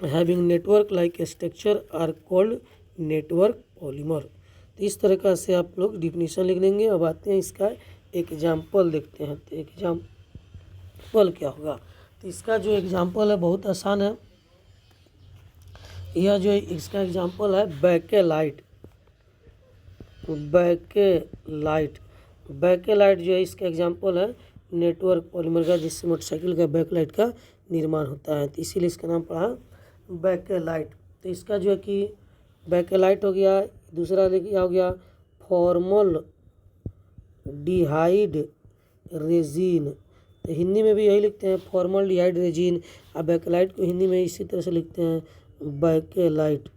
having network like structure are called network polymer. तो इस तरह से आप लोग डिफिनीशन लिख देंगे। अब आते हैं इसका एग्जाम्पल देखते हैं। तो एग्जाम्पल क्या होगा, तो इसका जो एग्जाम्पल है बहुत आसान है। यह जो इसका एग्जाम्पल है बैकेलाइट, बैकेलाइट जो है इसका एग्जाम्पल है नेटवर्क पॉलीमर का, जिससे मोटरसाइकिल का बैकलाइट का निर्माण होता है, तो इसीलिए इसका नाम पड़ा बैकेलाइट। तो इसका जो है कि बैकेलाइट हो गया, दूसरा क्या हो गया, फॉर्मल डिहाइड रेजिन। तो हिंदी में भी यही लिखते हैं फॉर्मल डिहाइड रेजिन। अब बैकेलाइट को हिंदी में इसी तरह से लिखते हैं बैकेलाइट,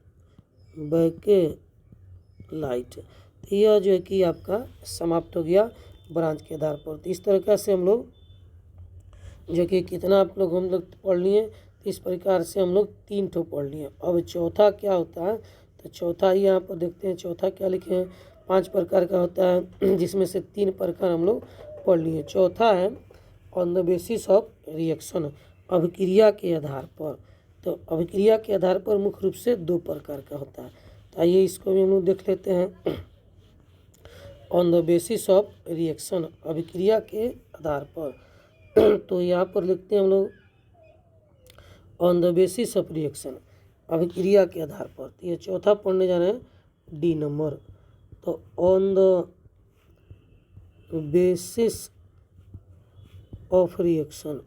बैकेलाइट। तो यह जो है कि आपका समाप्त हो गया ब्रांच के आधार पर। तो इस तरीक़ा से हम लोग जो कि कितना आप लोग हम लोग पढ़ लिए, तो इस प्रकार से हम लोग 3 ठो पढ़ लिए। अब चौथा क्या होता है, तो चौथा ही यहाँ पर देखते हैं। चौथा क्या लिखे हैं, 5 प्रकार का होता है जिसमें से 3 प्रकार हम लोग पढ़ लिए। चौथा है on the basis of reaction, अभिक्रिया के आधार पर। तो अभिक्रिया के आधार पर मुख्य रूप से 2 प्रकार का होता है। तो आइए इसको भी हम लोग देख लेते हैं। On the basis of reaction, अभिक्रिया के आधार पर। तो यहाँ पर लिखते हैं हम लोग on the basis of reaction, अभिक्रिया के आधार पर। तो ये चौथा पढ़ने जा रहे हैं, डी नंबर। तो on the basis of reaction,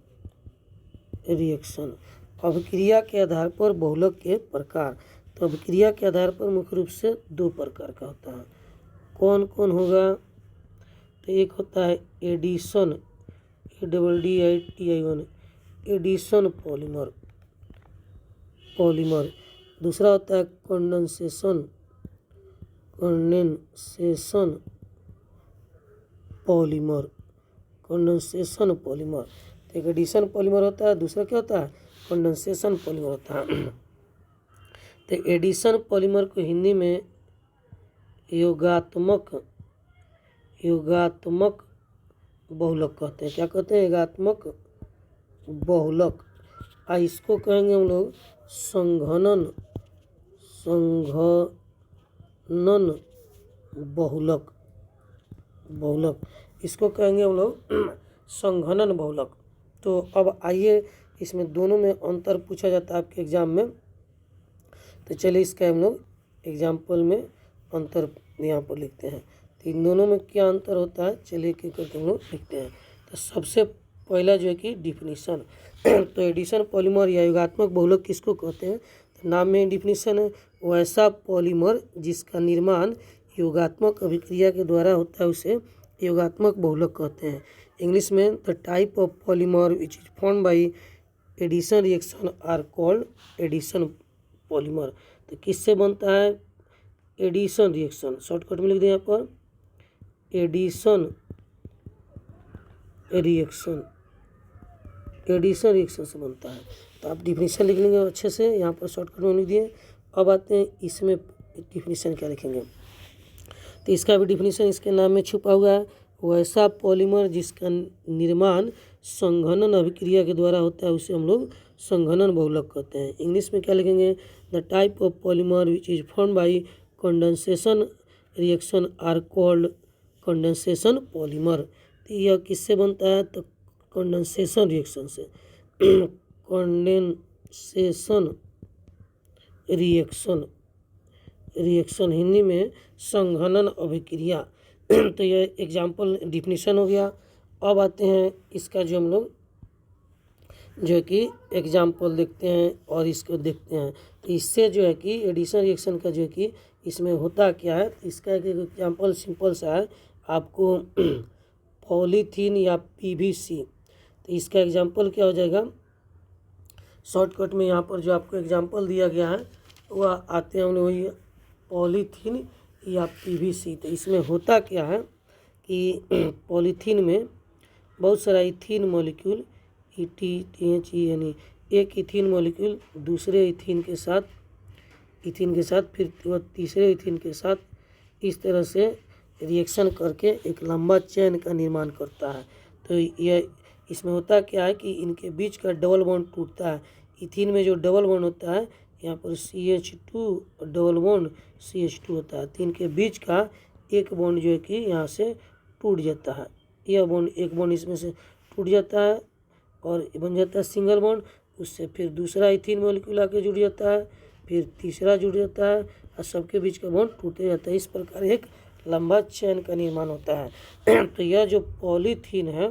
अभिक्रिया के आधार पर बहुलक के प्रकार। तो अभिक्रिया के आधार पर मुख्य रूप से 2 प्रकार का होता है। कौन कौन होगा, तो एक होता है एडिशन, ADDITION, एडिशन पॉलीमर। दूसरा होता है कंडेंसेशन पॉलीमर। तो एक एडिशन पॉलीमर होता है, दूसरा क्या होता है, कंडेंसेशन पॉलीमर होता है। तो एडिशन पॉलीमर को हिंदी में योगात्मक बहुलक कहते हैं। क्या कहते हैं, योगात्मक बहुलक। इसको कहेंगे हम लोग संघनन बहुलक, इसको कहेंगे हम लोग संघनन बहुलक। तो अब आइए इसमें दोनों में अंतर पूछा जाता है आपके एग्जाम में। तो चलिए इसका हम लोग एग्जाम्पल में अंतर यहाँ पर लिखते हैं। तो इन दोनों में क्या अंतर होता है, चलिए एक एक करके हम लोग लिखते हैं। तो सबसे पहला जो है कि डिफिनीशन। तो एडिशन पॉलीमर या योगात्मक बहुलक किसको कहते हैं, तो नाम में डिफिनीशन है, वैसा पॉलीमर जिसका निर्माण योगात्मक अभिक्रिया के द्वारा होता है उसे योगात्मक बहुलक कहते हैं। इंग्लिश में the type of polymer which is form by addition reaction are called addition polymer. तो किससे बनता है, एडिशन रिएक्शन, शॉर्टकट में लिख दें यहाँ पर एडिशन रिएक्शन से बनता है। तो आप डिफिनीशन लिख लेंगे अच्छे से, यहाँ पर शॉर्टकट में लिख दिए। अब आते हैं इसमें डिफिनीशन क्या लिखेंगे। तो इसका भी डिफिनीशन इसके नाम में छुपा हुआ है, वैसा पॉलीमर जिसका निर्माण संघनन अभिक्रिया के द्वारा होता है उसे हम लोग संघनन बहुलक कहते हैं। इंग्लिश में क्या लिखेंगे, the type of polymer which is form by condensation reaction are called condensation polymer. तो यह किससे बनता है, तो कंडेंसेशन रिएक्शन से। कंडेंसेशन रिएक्शन हिंदी में संघनन अभिक्रिया। तो यह एग्जाम्पल डिफिनीशन हो गया। अब आते हैं इसका जो हम लोग जो है कि एग्जाम्पल देखते हैं और इसको देखते हैं। तो इससे जो है कि एडिशन रिएक्शन का जो है कि इसमें होता क्या है, इसका एक एग्जाम्पल सिंपल सा है आपको, पॉलीथीन या PVC। तो इसका एग्जाम्पल क्या हो जाएगा, शॉर्टकट में यहाँ पर जो आपको एग्जाम्पल दिया गया है वह आते हैं हम लोग वही पॉलीथीन या PVC। तो इसमें होता क्या है कि पॉलीथीन में बहुत सारा इथीन मॉलिक्यूल यानी एक इथीन मॉलिक्यूल दूसरे इथीन के साथ फिर वह तीसरे इथीन के साथ इस तरह से रिएक्शन करके एक लंबा चेन का निर्माण करता है। तो यह इसमें होता क्या है कि इनके बीच का डबल बॉन्ड टूटता है। इथीन में जो डबल बॉन्ड होता है यहाँ पर CH2 डबल बॉन्ड CH2 होता है, तो इनके बीच का एक बॉन्ड जो है कि यहाँ से टूट जाता है। यह बॉन्ड एक बॉन्ड इसमें से टूट जाता है और बन जाता है सिंगल बॉन्ड। उससे फिर दूसरा इथीन मॉलिक्यूल आके जुड़ जाता है, फिर तीसरा जुड़ जाता है और सबके बीच का बॉन्ड टूटते जाता है। इस प्रकार एक लंबा चेन का निर्माण होता है। तो यह जो पॉलीथीन है,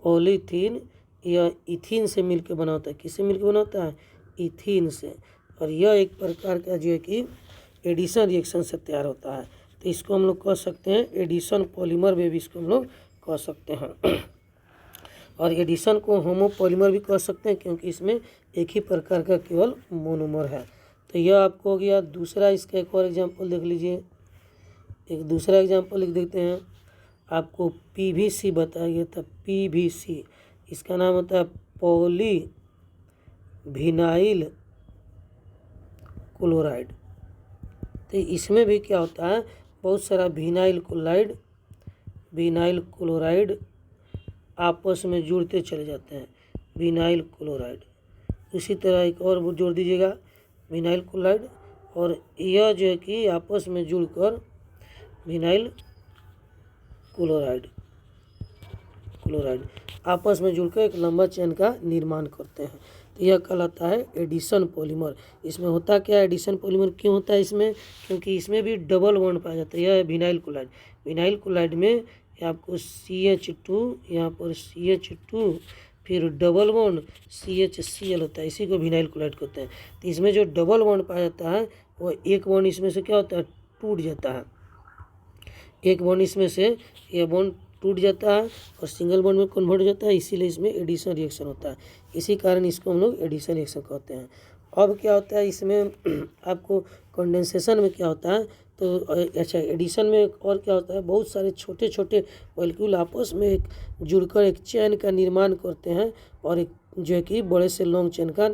पॉलीथीन यह इथीन से मिलकर बना होता है। किससे मिलकर बना होता है, इथीन से। और यह एक प्रकार का जो है कि एडिशन रिएक्शन से तैयार होता है। तो इसको हम लोग कह सकते हैं एडिशन पॉलीमर में भी इसको हम लोग कह सकते हैं। और एडिशन को होमोपॉलीमर भी कह सकते हैं क्योंकि इसमें एक ही प्रकार का केवल मोनोमर है। तो यह आपको हो गया। दूसरा इसका एक और एग्जाम्पल देख लीजिए, एक दूसरा एग्जाम्पल लिख देते हैं। आपको पीवीसी बताया गया था, पीवीसी, इसका नाम होता है पॉली विनाइल क्लोराइड। तो इसमें भी क्या होता है, बहुत सारा विनाइल क्लोराइड आपस में जुड़ते चले जाते हैं, विनाइल क्लोराइड। उसी तरह एक और वो जोड़ दीजिएगा, विनाइल क्लोराइड, और यह जो है कि आपस में जुड़कर विनाइल क्लोराइड आपस में जुड़कर एक लंबा चेन का निर्माण करते हैं। तो यह कहलाता है एडिशन पॉलीमर। इसमें होता क्या है, एडिशन पॉलीमर क्यों होता है इसमें, क्योंकि इसमें भी डबल बॉन्ड पाया जाता है। यह है विनाइल क्लोराइड। विनाइल क्लोराइड में आपको CH2, यहाँ पर CH2, फिर डबल बॉन्ड CHCl होता है, इसी को विनाइल क्लोराइड कहते हैं। तो इसमें जो डबल बॉन्ड पाया जाता है वो एक बॉन्ड इसमें से क्या होता है, टूट जाता है। एक बॉन्ड इसमें से यह बॉन्ड टूट जाता है और सिंगल बॉन्ड में कन्वर्ट हो जाता है, इसीलिए इसमें एडिशन रिएक्शन होता है। इसी कारण इसको हम लोग एडिशन रिएक्शन कहते हैं। अब क्या होता है इसमें आपको कंडेंसेशन में क्या होता है, तो अच्छा एडिशन में और क्या होता है, बहुत सारे छोटे छोटे मॉलिक्यूल आपस में एक जुड़कर एक चेन का निर्माण करते हैं और एक जो है कि बड़े से लॉन्ग चेन का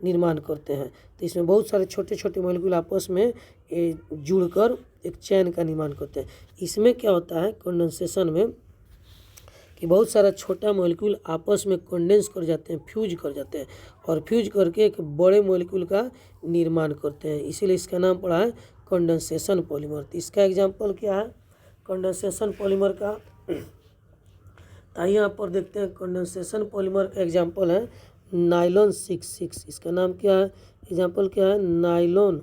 निर्माण करते हैं। तो इसमें बहुत सारे छोटे छोटे मॉलिक्यूल आपस में जुड़कर एक चेन का निर्माण करते हैं। इसमें क्या होता है कंडेंसेशन में कि बहुत सारा छोटा मॉलिक्यूल आपस में कंडेंस कर जाते हैं, फ्यूज कर जाते हैं, और फ्यूज करके एक बड़े मॉलिक्यूल का निर्माण करते हैं, इसीलिए इसका नाम पड़ा है कंडेंसेशन पॉलीमर। तो इसका एग्जांपल क्या है कंडेंसेशन पॉलीमर का, तो यहाँ पर देखते हैं कंडेंसेशन पॉलीमर का एग्जांपल है नाइलॉन 66। इसका नाम क्या है, एग्जांपल क्या है, नाइलॉन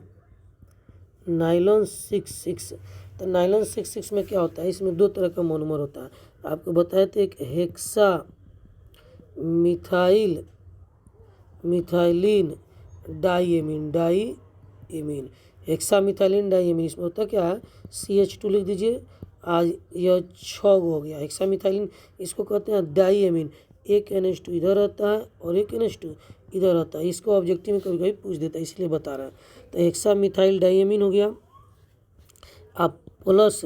66। तो नाइलॉन 66 में क्या होता है, इसमें दो तरह का मोनोमर होता है। आपको बताए थे एक hexa methylene diamine, hexa methylene diamine. इसमें होता क्या है, CH2 लिख दीजिए, आज यह 6 हो गया हेक्सा मिथाइलिन। इसको कहते हैं डाइएमीन। एक NH2 इधर रहता है और एक NH2 इधर रहता है। इसको ऑब्जेक्टिव में कभी कभी पूछ देता है, इसलिए बता रहा है। तो हेक्सा मिथाइल डाइएमीन हो गया। अब प्लस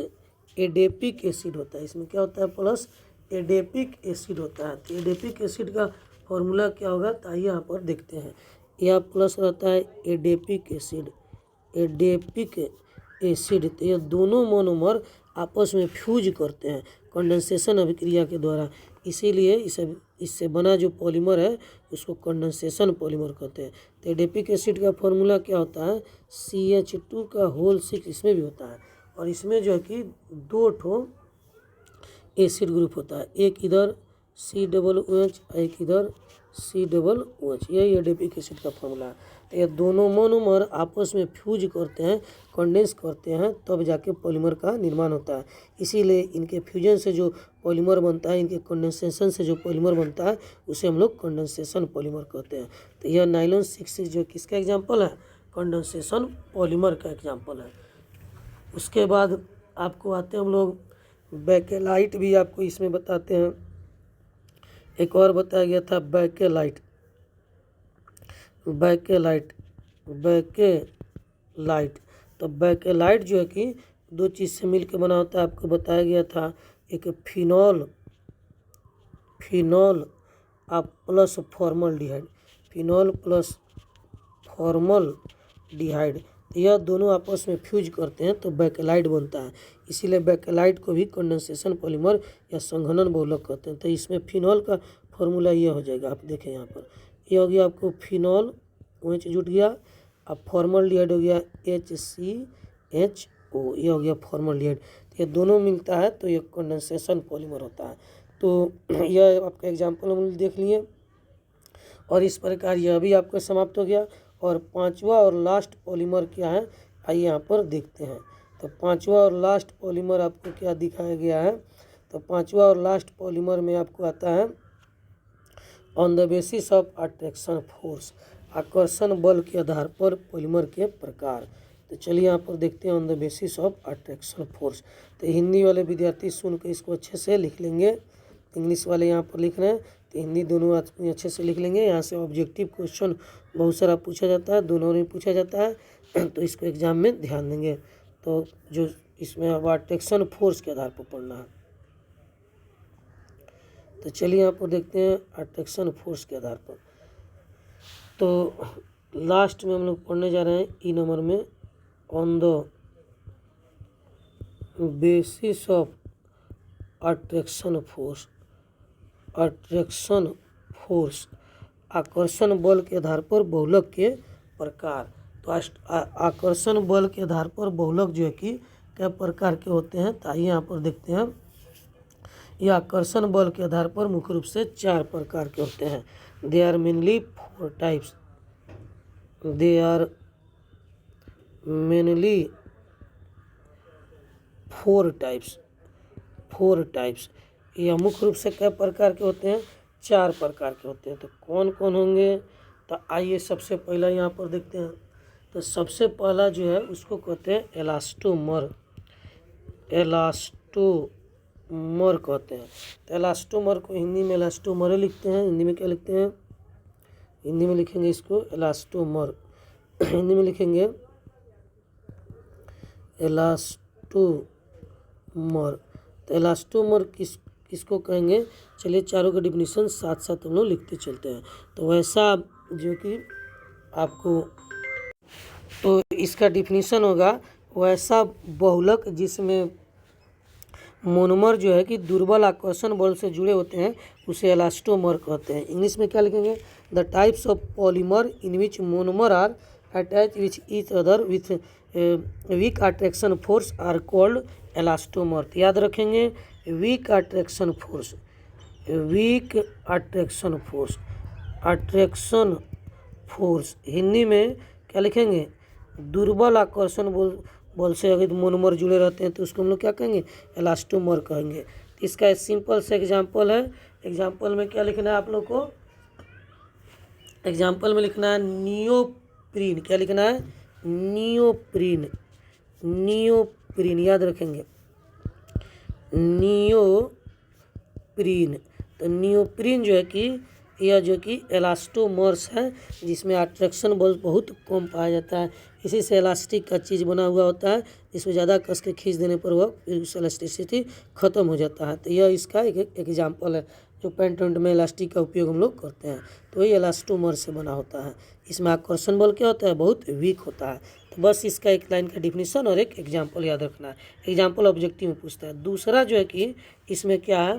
एडेपिक एसिड होता है, इसमें क्या होता है, प्लस एडेपिक एसिड होता है। तो एडेपिक एसिड का फॉर्मूला क्या होगा, तो आइए यहाँ पर देखते हैं। यह प्लस रहता है एडेपिक एसिड। तो ये दोनों मोनोमर आपस में फ्यूज करते हैं कंडेंसेशन अभिक्रिया के द्वारा, इसीलिए इससे बना जो पॉलीमर है उसको कंडेंसेशन पॉलीमर कहते हैं। तो एडेपिक एसिड का फॉर्मूला क्या होता है, CH2 का होल 6 इसमें भी होता है, और इसमें जो है कि 2 ठो एसिड ग्रुप होता है, एक इधर COOH, एक इधर COOH। यही एडेपिक एसिड का फॉर्मूला है। तो ये दोनों मोनोमर आपस में फ्यूज करते हैं, कंडेंस करते हैं, तब जाके पॉलीमर का निर्माण होता है। इसीलिए इनके फ्यूजन से जो पॉलीमर बनता है, इनके कंडेंसेशन से जो पॉलीमर बनता है, उसे हम लोग कंडेंसेशन पॉलीमर कहते हैं। तो यह नाइलॉन 66 जो किसका एग्जाम्पल है, कंडेंसेशन पॉलीमर का एग्जाम्पल है। उसके बाद आपको आते हैं हम लोग बेकेलाइट, भी आपको इसमें बताते हैं। एक और बताया गया था बेकेलाइट। तो बेकेलाइट जो है कि 2 चीज़ से मिलकर बना होता है, आपको बताया गया था। एक फिनॉल प्लस फॉर्मलडिहाइड, यह दोनों आपस में फ्यूज करते हैं तो बेकेलाइट बनता है। इसीलिए बेकेलाइट को भी कंडेंसेशन पॉलीमर या संघनन बहुलक कहते हैं। तो इसमें फिनॉल का फॉर्मूला यह हो जाएगा, आप देखें यहाँ पर, यह हो गया आपको फिनॉल, OH जुट गया, अब फॉर्मलडिहाइड हो गया HCHO, यह हो गया फॉर्मलडिहाइड। तो ये दोनों मिलता है तो ये कंडेंसेशन पॉलीमर होता है। तो यह आपका एग्जाम्पल हम देख लिए, और इस प्रकार यह भी आपका समाप्त हो गया। और 5वां और लास्ट पॉलीमर क्या है, आइए यहाँ पर देखते हैं। तो 5वां और लास्ट पॉलीमर आपको क्या दिखाया गया है, तो 5वां और लास्ट पॉलीमर में आपको आता है on the basis of attraction force, आकर्षण बल के आधार पर पॉलीमर के प्रकार। तो चलिए यहाँ पर देखते हैं on the basis of attraction force. तो हिंदी वाले विद्यार्थी सुन के इसको अच्छे से लिख लेंगे, इंग्लिश वाले यहाँ पर लिख रहे हैं। तो तो हिंदी दोनों आदमी अच्छे से लिख लेंगे। यहाँ से ऑब्जेक्टिव क्वेश्चन बहुत सारा पूछा जाता है, दोनों में पूछा जाता है, तो इसको एग्जाम में ध्यान देंगे। तो जो इसमें अब अट्रैक्शन फोर्स के आधार पर पढ़ना है। तो चलिए यहाँ पर देखते हैं अट्रैक्शन फोर्स के आधार पर। तो लास्ट में हम लोग पढ़ने जा रहे हैं ई नंबर में, on the basis of attraction force. Attraction force, आकर्षण बल के आधार पर बहुलक के प्रकार। तो आकर्षण बल के आधार पर बहुलक जो है कि क्या प्रकार के होते हैं, तो आइए यहाँ पर देखते हैं। यह आकर्षण बल के आधार पर मुख्य रूप से 4 प्रकार के होते हैं। They are mainly 4 types. They are mainly 4 types. 4 types, यह मुख्य रूप से कई प्रकार के होते हैं, 4 प्रकार के होते हैं। तो कौन कौन होंगे, तो आइए सबसे पहला यहाँ पर देखते हैं। तो सबसे पहला जो है उसको कहते हैं एलास्टोमर। एलास्टोमर कहते हैं। तो एलास्टोमर को हिंदी में एलास्टोमर लिखते हैं। हिंदी में क्या लिखते हैं, हिंदी में लिखेंगे इसको एलास्टोमर। हिंदी में लिखेंगे एलास्टोमर। तो एलास्टोमर किसको कहेंगे, चलिए चारों का डिफिनीशन साथ साथ हम लोग लिखते चलते हैं। तो वैसा जो कि आपको, तो इसका डिफिनीशन होगा वैसा बहुलक जिसमें मोनोमर जो है कि दुर्बल आकर्षण बल से जुड़े होते हैं, उसे एलास्टोमर कहते हैं। इंग्लिश में क्या लिखेंगे, the types of polymer in which monomer are attach with each other with weak attraction force are called elastomer. तो याद रखेंगे weak attraction force, weak attraction force, attraction force Hindi में क्या लिखेंगे, दुर्बल आकर्षण बल से अगर मोनोमर जुड़े रहते हैं तो उसको हम लोग क्या कहेंगे, एलास्टोमर कहेंगे। इसका एक सिंपल सा एग्जांपल है। एग्जांपल में क्या लिखना है आप लोग को, एग्जांपल में लिखना है नियोप्रीन। क्या लिखना है, नियोप्रीन। नियोप्रीन याद रखेंगे, नियोप्रीन। तो नियोप्रीन जो है कि यह जो कि एलास्टोमर्स है, जिसमें अट्रैक्शन बल बहुत कम पाया जाता है। इसी से इलास्टिक का चीज़ बना हुआ होता है, इसको ज़्यादा कस के खींच देने पर वह उस इलास्टिसिटी ख़त्म हो जाता है। तो यह इसका एक एग्जाम्पल है, जो पेंट वेंट में इलास्टिक का उपयोग हम लोग करते हैं। तो ये एलास्टोमर से बना होता है। इसमें आकर्षण बल क्या होता है, बहुत वीक होता है। तो बस इसका एक लाइन का डिफिनीशन और एक एग्जाम्पल याद रखना है। एग्जाम्पल ऑब्जेक्टिव में पूछता है। दूसरा जो है कि इसमें क्या है,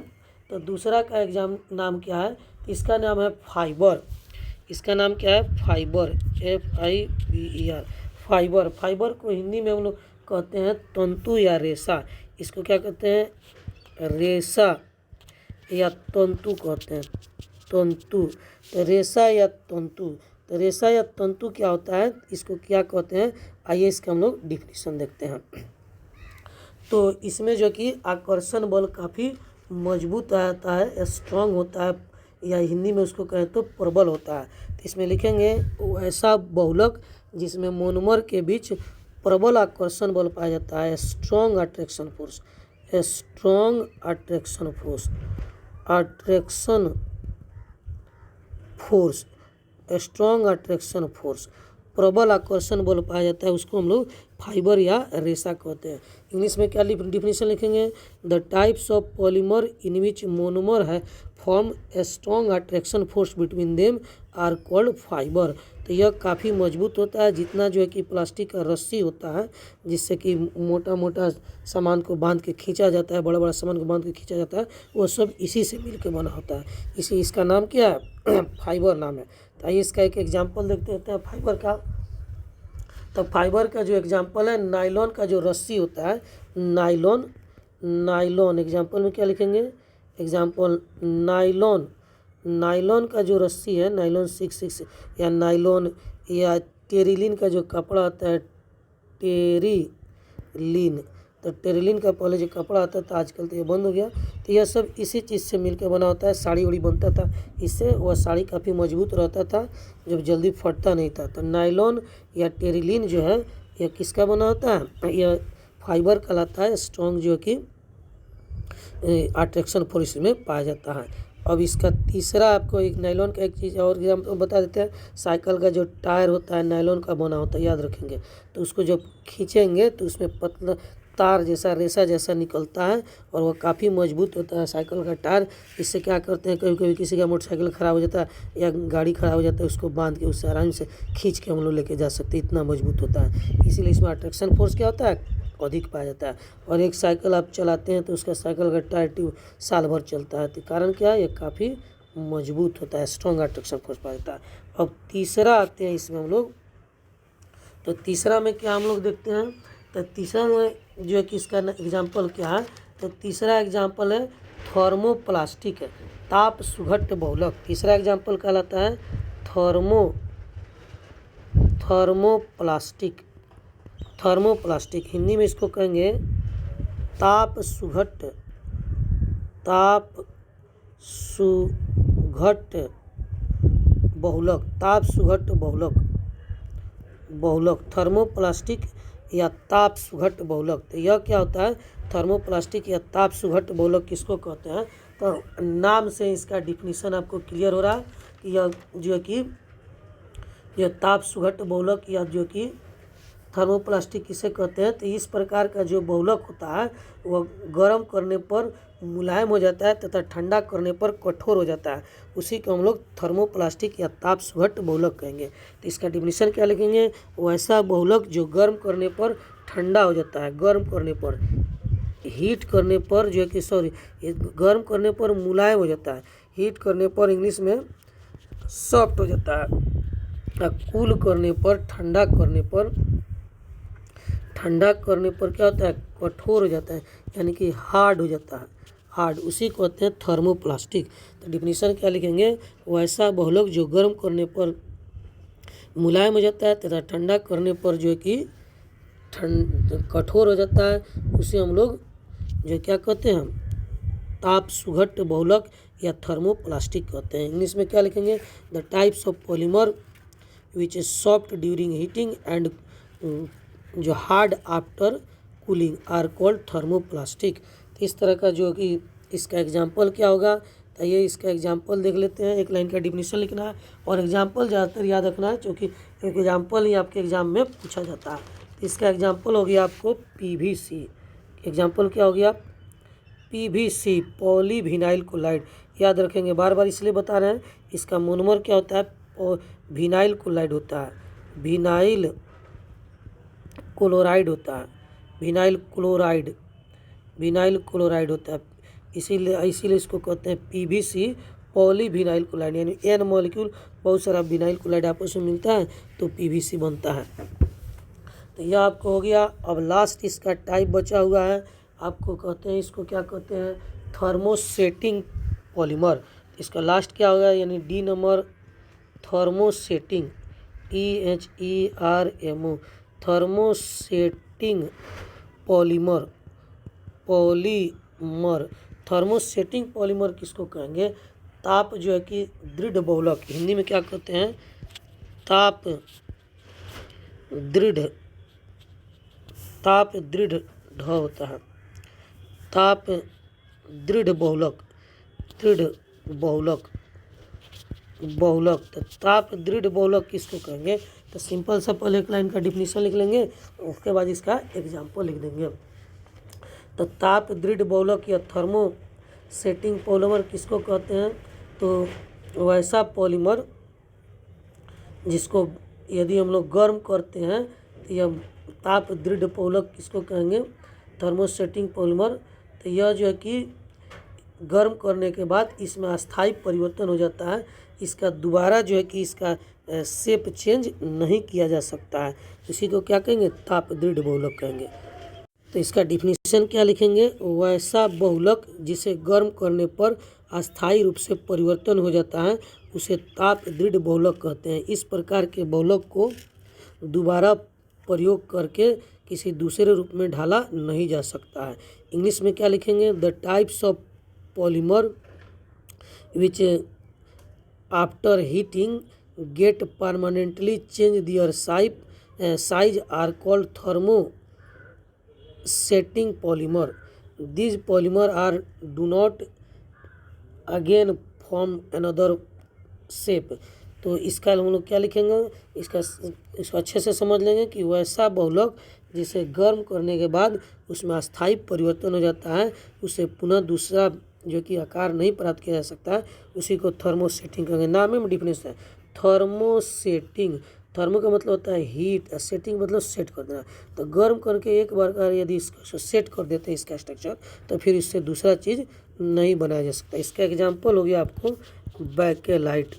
तो दूसरा का एग्जाम नाम क्या है, इसका नाम है फाइबर। इसका नाम क्या है, फाइबर, FIBER, फाइबर। फाइबर को हिंदी में हम लोग कहते हैं तंतु या रेशा। इसको क्या कहते हैं, रेशा या तंतु कहते हैं, तंतु। तो रेशा या तंतु, तो रेशा या तंतु क्या होता है, इसको क्या कहते हैं, आइए इसका हम लोग डिफिनीशन देखते हैं। तो इसमें जो कि आकर्षण बल काफ़ी मजबूत आता है, स्ट्रांग होता है, या हिंदी में उसको कहें तो प्रबल होता है। तो इसमें लिखेंगे ऐसा बहुलक जिसमें मोनोमर के बीच प्रबल आकर्षण बल पाया जाता है, strong attraction force, strong attraction force, attraction force, strong attraction force, प्रबल आकर्षण बल पाया जाता है, उसको हम लोग फाइबर या रेशा कहते हैं। इंग्लिश में क्या डिफिनीशन लिखेंगे, the types of polymer in which monomer है form a strong attraction force between them are called fibre. तो यह काफ़ी मजबूत होता है, जितना जो है कि प्लास्टिक का रस्सी होता है, जिससे कि मोटा मोटा सामान को बांध के खींचा जाता है, बड़ा बड़ा सामान को बांध के खींचा जाता है, वो सब इसी से मिलकर बना होता है। इसी इसका नाम क्या है, फाइबर नाम है। तो आइए इसका एक एग्जाम्पल देखते हैं फाइबर का। तो फाइबर का जो एग्जाम्पल है, नायलॉन का जो रस्सी होता है, नायलॉन, नायलॉन एग्जाम्पल में क्या लिखेंगे, एग्जाम्पल नायलॉन, नायलॉन का जो रस्सी है, नायलॉन 66 या नायलॉन या टेरिलिन का जो कपड़ा आता है, टेरिलिन। तो टेरिलिन का पहले जो कपड़ा आता था, आजकल तो ये बंद हो गया। तो यह सब इसी चीज़ से मिलकर बना होता है। साड़ी उड़ी बनता था इससे, वह साड़ी काफ़ी मजबूत रहता था, जब जल्दी फटता नहीं था। तो नायलॉन या टेरिलिन जो है, यह किसका बना होता है, यह फाइबर कहलाता है, स्ट्रॉन्ग जो कि अट्रैक्शन फोर्स में पाया जाता है। अब इसका तीसरा आपको एक नायलॉन का एक चीज़ और एग्जाम्पल बता देते हैं। साइकिल का जो टायर होता है नायलॉन का बना होता है, याद रखेंगे। तो उसको जब खींचेंगे तो उसमें पतला तार जैसा रेसा जैसा निकलता है और वह काफ़ी मजबूत होता है साइकिल का टायर। इससे क्या करते हैं, कभी कभी किसी का मोटरसाइकिल ख़राब हो जाता है या गाड़ी ख़राब हो जाता है, उसको बांध के उससे आराम से खींच के हम लोग लेके जा सकते हैं, इतना मजबूत होता है। इसीलिए इसमें अट्रैक्शन फोर्स क्या होता है, अधिक पाया जाता है। और एक साइकिल आप चलाते हैं तो उसका साइकिल का टायर ट्यूब साल भर चलता है। तो कारण क्या है, ये काफ़ी मजबूत होता है, स्ट्रॉन्ग अट्रैक्शन फोर्स पाया जाता है। अब तीसरा आते हैं इसमें हम लोग। तो तीसरा में क्या हम लोग देखते हैं, तो तीसरा में जो है कि इसका एग्जाम्पल क्या है, तो तीसरा एग्जाम्पल है थर्मोप्लास्टिक है, ताप सुघट्य बहुलक। तीसरा एग्जाम्पल कहलाता है थर्मोप्लास्टिक। थर्मोप्लास्टिक हिंदी में इसको कहेंगे ताप सुघट्य बहुलक। ताप सुघट्य बहुलक थर्मोप्लास्टिक या ताप सुघट्य बहुलक। तो यह क्या होता है, थर्मोप्लास्टिक या ताप सुघट्य बहुलक किसको कहते हैं। तो नाम से इसका डिफिनीशन आपको क्लियर हो रहा है कि यह जो कि यह ताप सुघट्य बहुलक या जो कि थर्मोप्लास्टिक किसे कहते हैं। तो इस प्रकार का जो बहुलक होता है वह गर्म करने पर मुलायम हो जाता है तथा ठंडा करने पर कठोर हो जाता है, उसी को हम लोग थर्मोप्लास्टिक या ताप सुघट्य बहुलक कहेंगे। तो इसका डिफिनीशन क्या लिखेंगे, वैसा बहुलक जो गर्म करने पर ठंडा हो जाता है, गर्म करने पर हीट करने पर जो है कि गर्म करने पर मुलायम हो जाता है, हीट करने पर इंग्लिश में सॉफ्ट हो जाता है, कूल करने पर ठंडा करने पर क्या होता है, कठोर हो जाता है, यानी कि हार्ड हो जाता है, हार्ड, उसी को कहते हैं थर्मोप्लास्टिक। तो डिफिनीशन क्या लिखेंगे, वैसा बहुलक जो गर्म करने पर मुलायम हो जाता है तथा ठंडा करने पर जो है कि कठोर हो जाता है, उसे हम लोग जो क्या कहते हैं, ताप सुघट्य बहुलक या थर्मोप्लास्टिक कहते हैं। इंग्लिश में क्या लिखेंगे, the types of polymer which is soft during heating and जो hard after cooling are called thermoplastic. तो इस तरह का जो कि इसका एग्जाम्पल क्या होगा, तो ये इसका एग्जाम्पल देख लेते हैं। एक लाइन का डिफिनीशन लिखना है और एग्जाम्पल ज़्यादातर याद रखना है, क्योंकि एक एग्जाम्पल ही आपके एग्जाम में पूछा जाता है। तो इसका एग्जाम्पल हो गया आपको PVC। एग्जाम्पल क्या हो गया, PVC पॉलीविनाइल क्लोराइड। याद रखेंगे, बार बार इसलिए बता रहे हैं, इसका मोनोमर क्या होता है, विनाइल क्लोराइड होता है, विनाइल क्लोराइड होता है, विनाइल क्लोराइड होता है। इसीलिए इसको कहते हैं PVC पॉलीविनाइल क्लोराइड, यानी N मॉलिक्यूल बहुत सारा विनाइल क्लोराइड आपस में मिलता है तो PVC बनता है। तो यह आपको हो गया। अब लास्ट इसका टाइप बचा हुआ है, आपको कहते हैं, इसको क्या कहते हैं, थर्मोसेटिंग पॉलीमर। इसका लास्ट क्या होगा, यानी D number, thermosetting, THERMO, thermosetting polymer. Thermosetting polymer किसको कहेंगे, ताप जो है कि दृढ़ बहुलक, हिंदी में क्या कहते हैं, ताप दृढ़ ढ होता है, ताप दृढ़ बहुलक, तो ताप दृढ़ बहुलक किसको कहेंगे। तो सिंपल सा पहले एक लाइन का डिफिनीशन लिख लेंगे, उसके बाद इसका एग्जाम्पल लिख देंगे। तो ताप दृढ़ बहुलक या थर्मोसेटिंग पॉलीमर किसको कहते हैं, तो वैसा पॉलीमर जिसको यदि हम लोग गर्म करते हैं तो यह ताप दृढ़ बहुलक किसको कहेंगे, थर्मोसेटिंग पॉलीमर। तो यह जो है कि गर्म करने के बाद इसमें अस्थायी परिवर्तन हो जाता है, इसका दोबारा जो है कि इसका शेप चेंज नहीं किया जा सकता है, इसी को क्या कहेंगे, ताप दृढ़ बहुलक कहेंगे। तो इसका डिफिनीशन क्या लिखेंगे, वैसा बहुलक जिसे गर्म करने पर अस्थायी रूप से परिवर्तन हो जाता है उसे ताप दृढ़ बहुलक कहते हैं। इस प्रकार के बहुलक को दोबारा प्रयोग करके किसी दूसरे रूप में ढाला नहीं जा सकता है। इंग्लिश में क्या लिखेंगे, the types of polymer which after heating get permanently change their size are called thermosetting polymer. These polymer are do not again form another shape. तो इसका हम लोग क्या लिखेंगे, इसको अच्छे से समझ लेंगे कि वैसा बहुलक जिसे गर्म करने के बाद उसमें अस्थायी परिवर्तन हो जाता है, उसे पुनः दूसरा जो कि आकार नहीं प्राप्त किया जा सकता है, उसी को थर्मोसेटिंग कहेंगे। नाम में डिफरेंस है, थर्मोसेटिंग, थर्मो का मतलब होता है हीट, सेटिंग मतलब सेट कर देना। तो गर्म करके एक बार यदि इसको सेट कर देते हैं इसका स्ट्रक्चर, तो फिर इससे दूसरा चीज़ नहीं बनाया जा सकता। इसका एग्जाम्पल हो गया आपको बैकलाइट।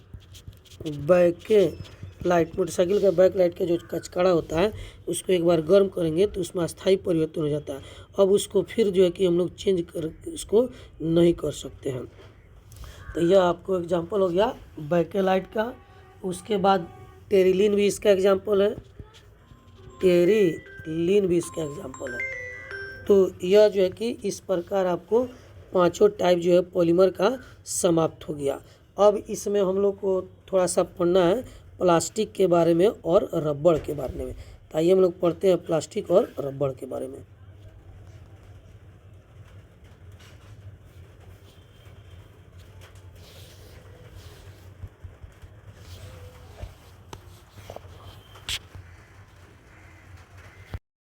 बैकलाइट मोटरसाइकिल का बैकलाइट का जो कचकड़ा होता है उसको एक बार गर्म करेंगे तो उसमें अस्थायी परिवर्तन हो जाता है। अब उसको फिर जो है कि हम लोग चेंज कर इसको नहीं कर सकते हैं। तो यह आपको एग्जांपल हो गया बैकलाइट का। उसके बाद टेरिलीन भी इसका एग्जांपल है, टेरिलीन भी इसका एग्जांपल है। तो यह जो है कि इस प्रकार आपको पांचों टाइप जो है पॉलीमर का समाप्त हो गया। अब इसमें हम लोग को थोड़ा सा पढ़ना है प्लास्टिक के बारे में और रबड़ के बारे में। तो आइए हम लोग पढ़ते हैं प्लास्टिक और रबड़ के बारे में।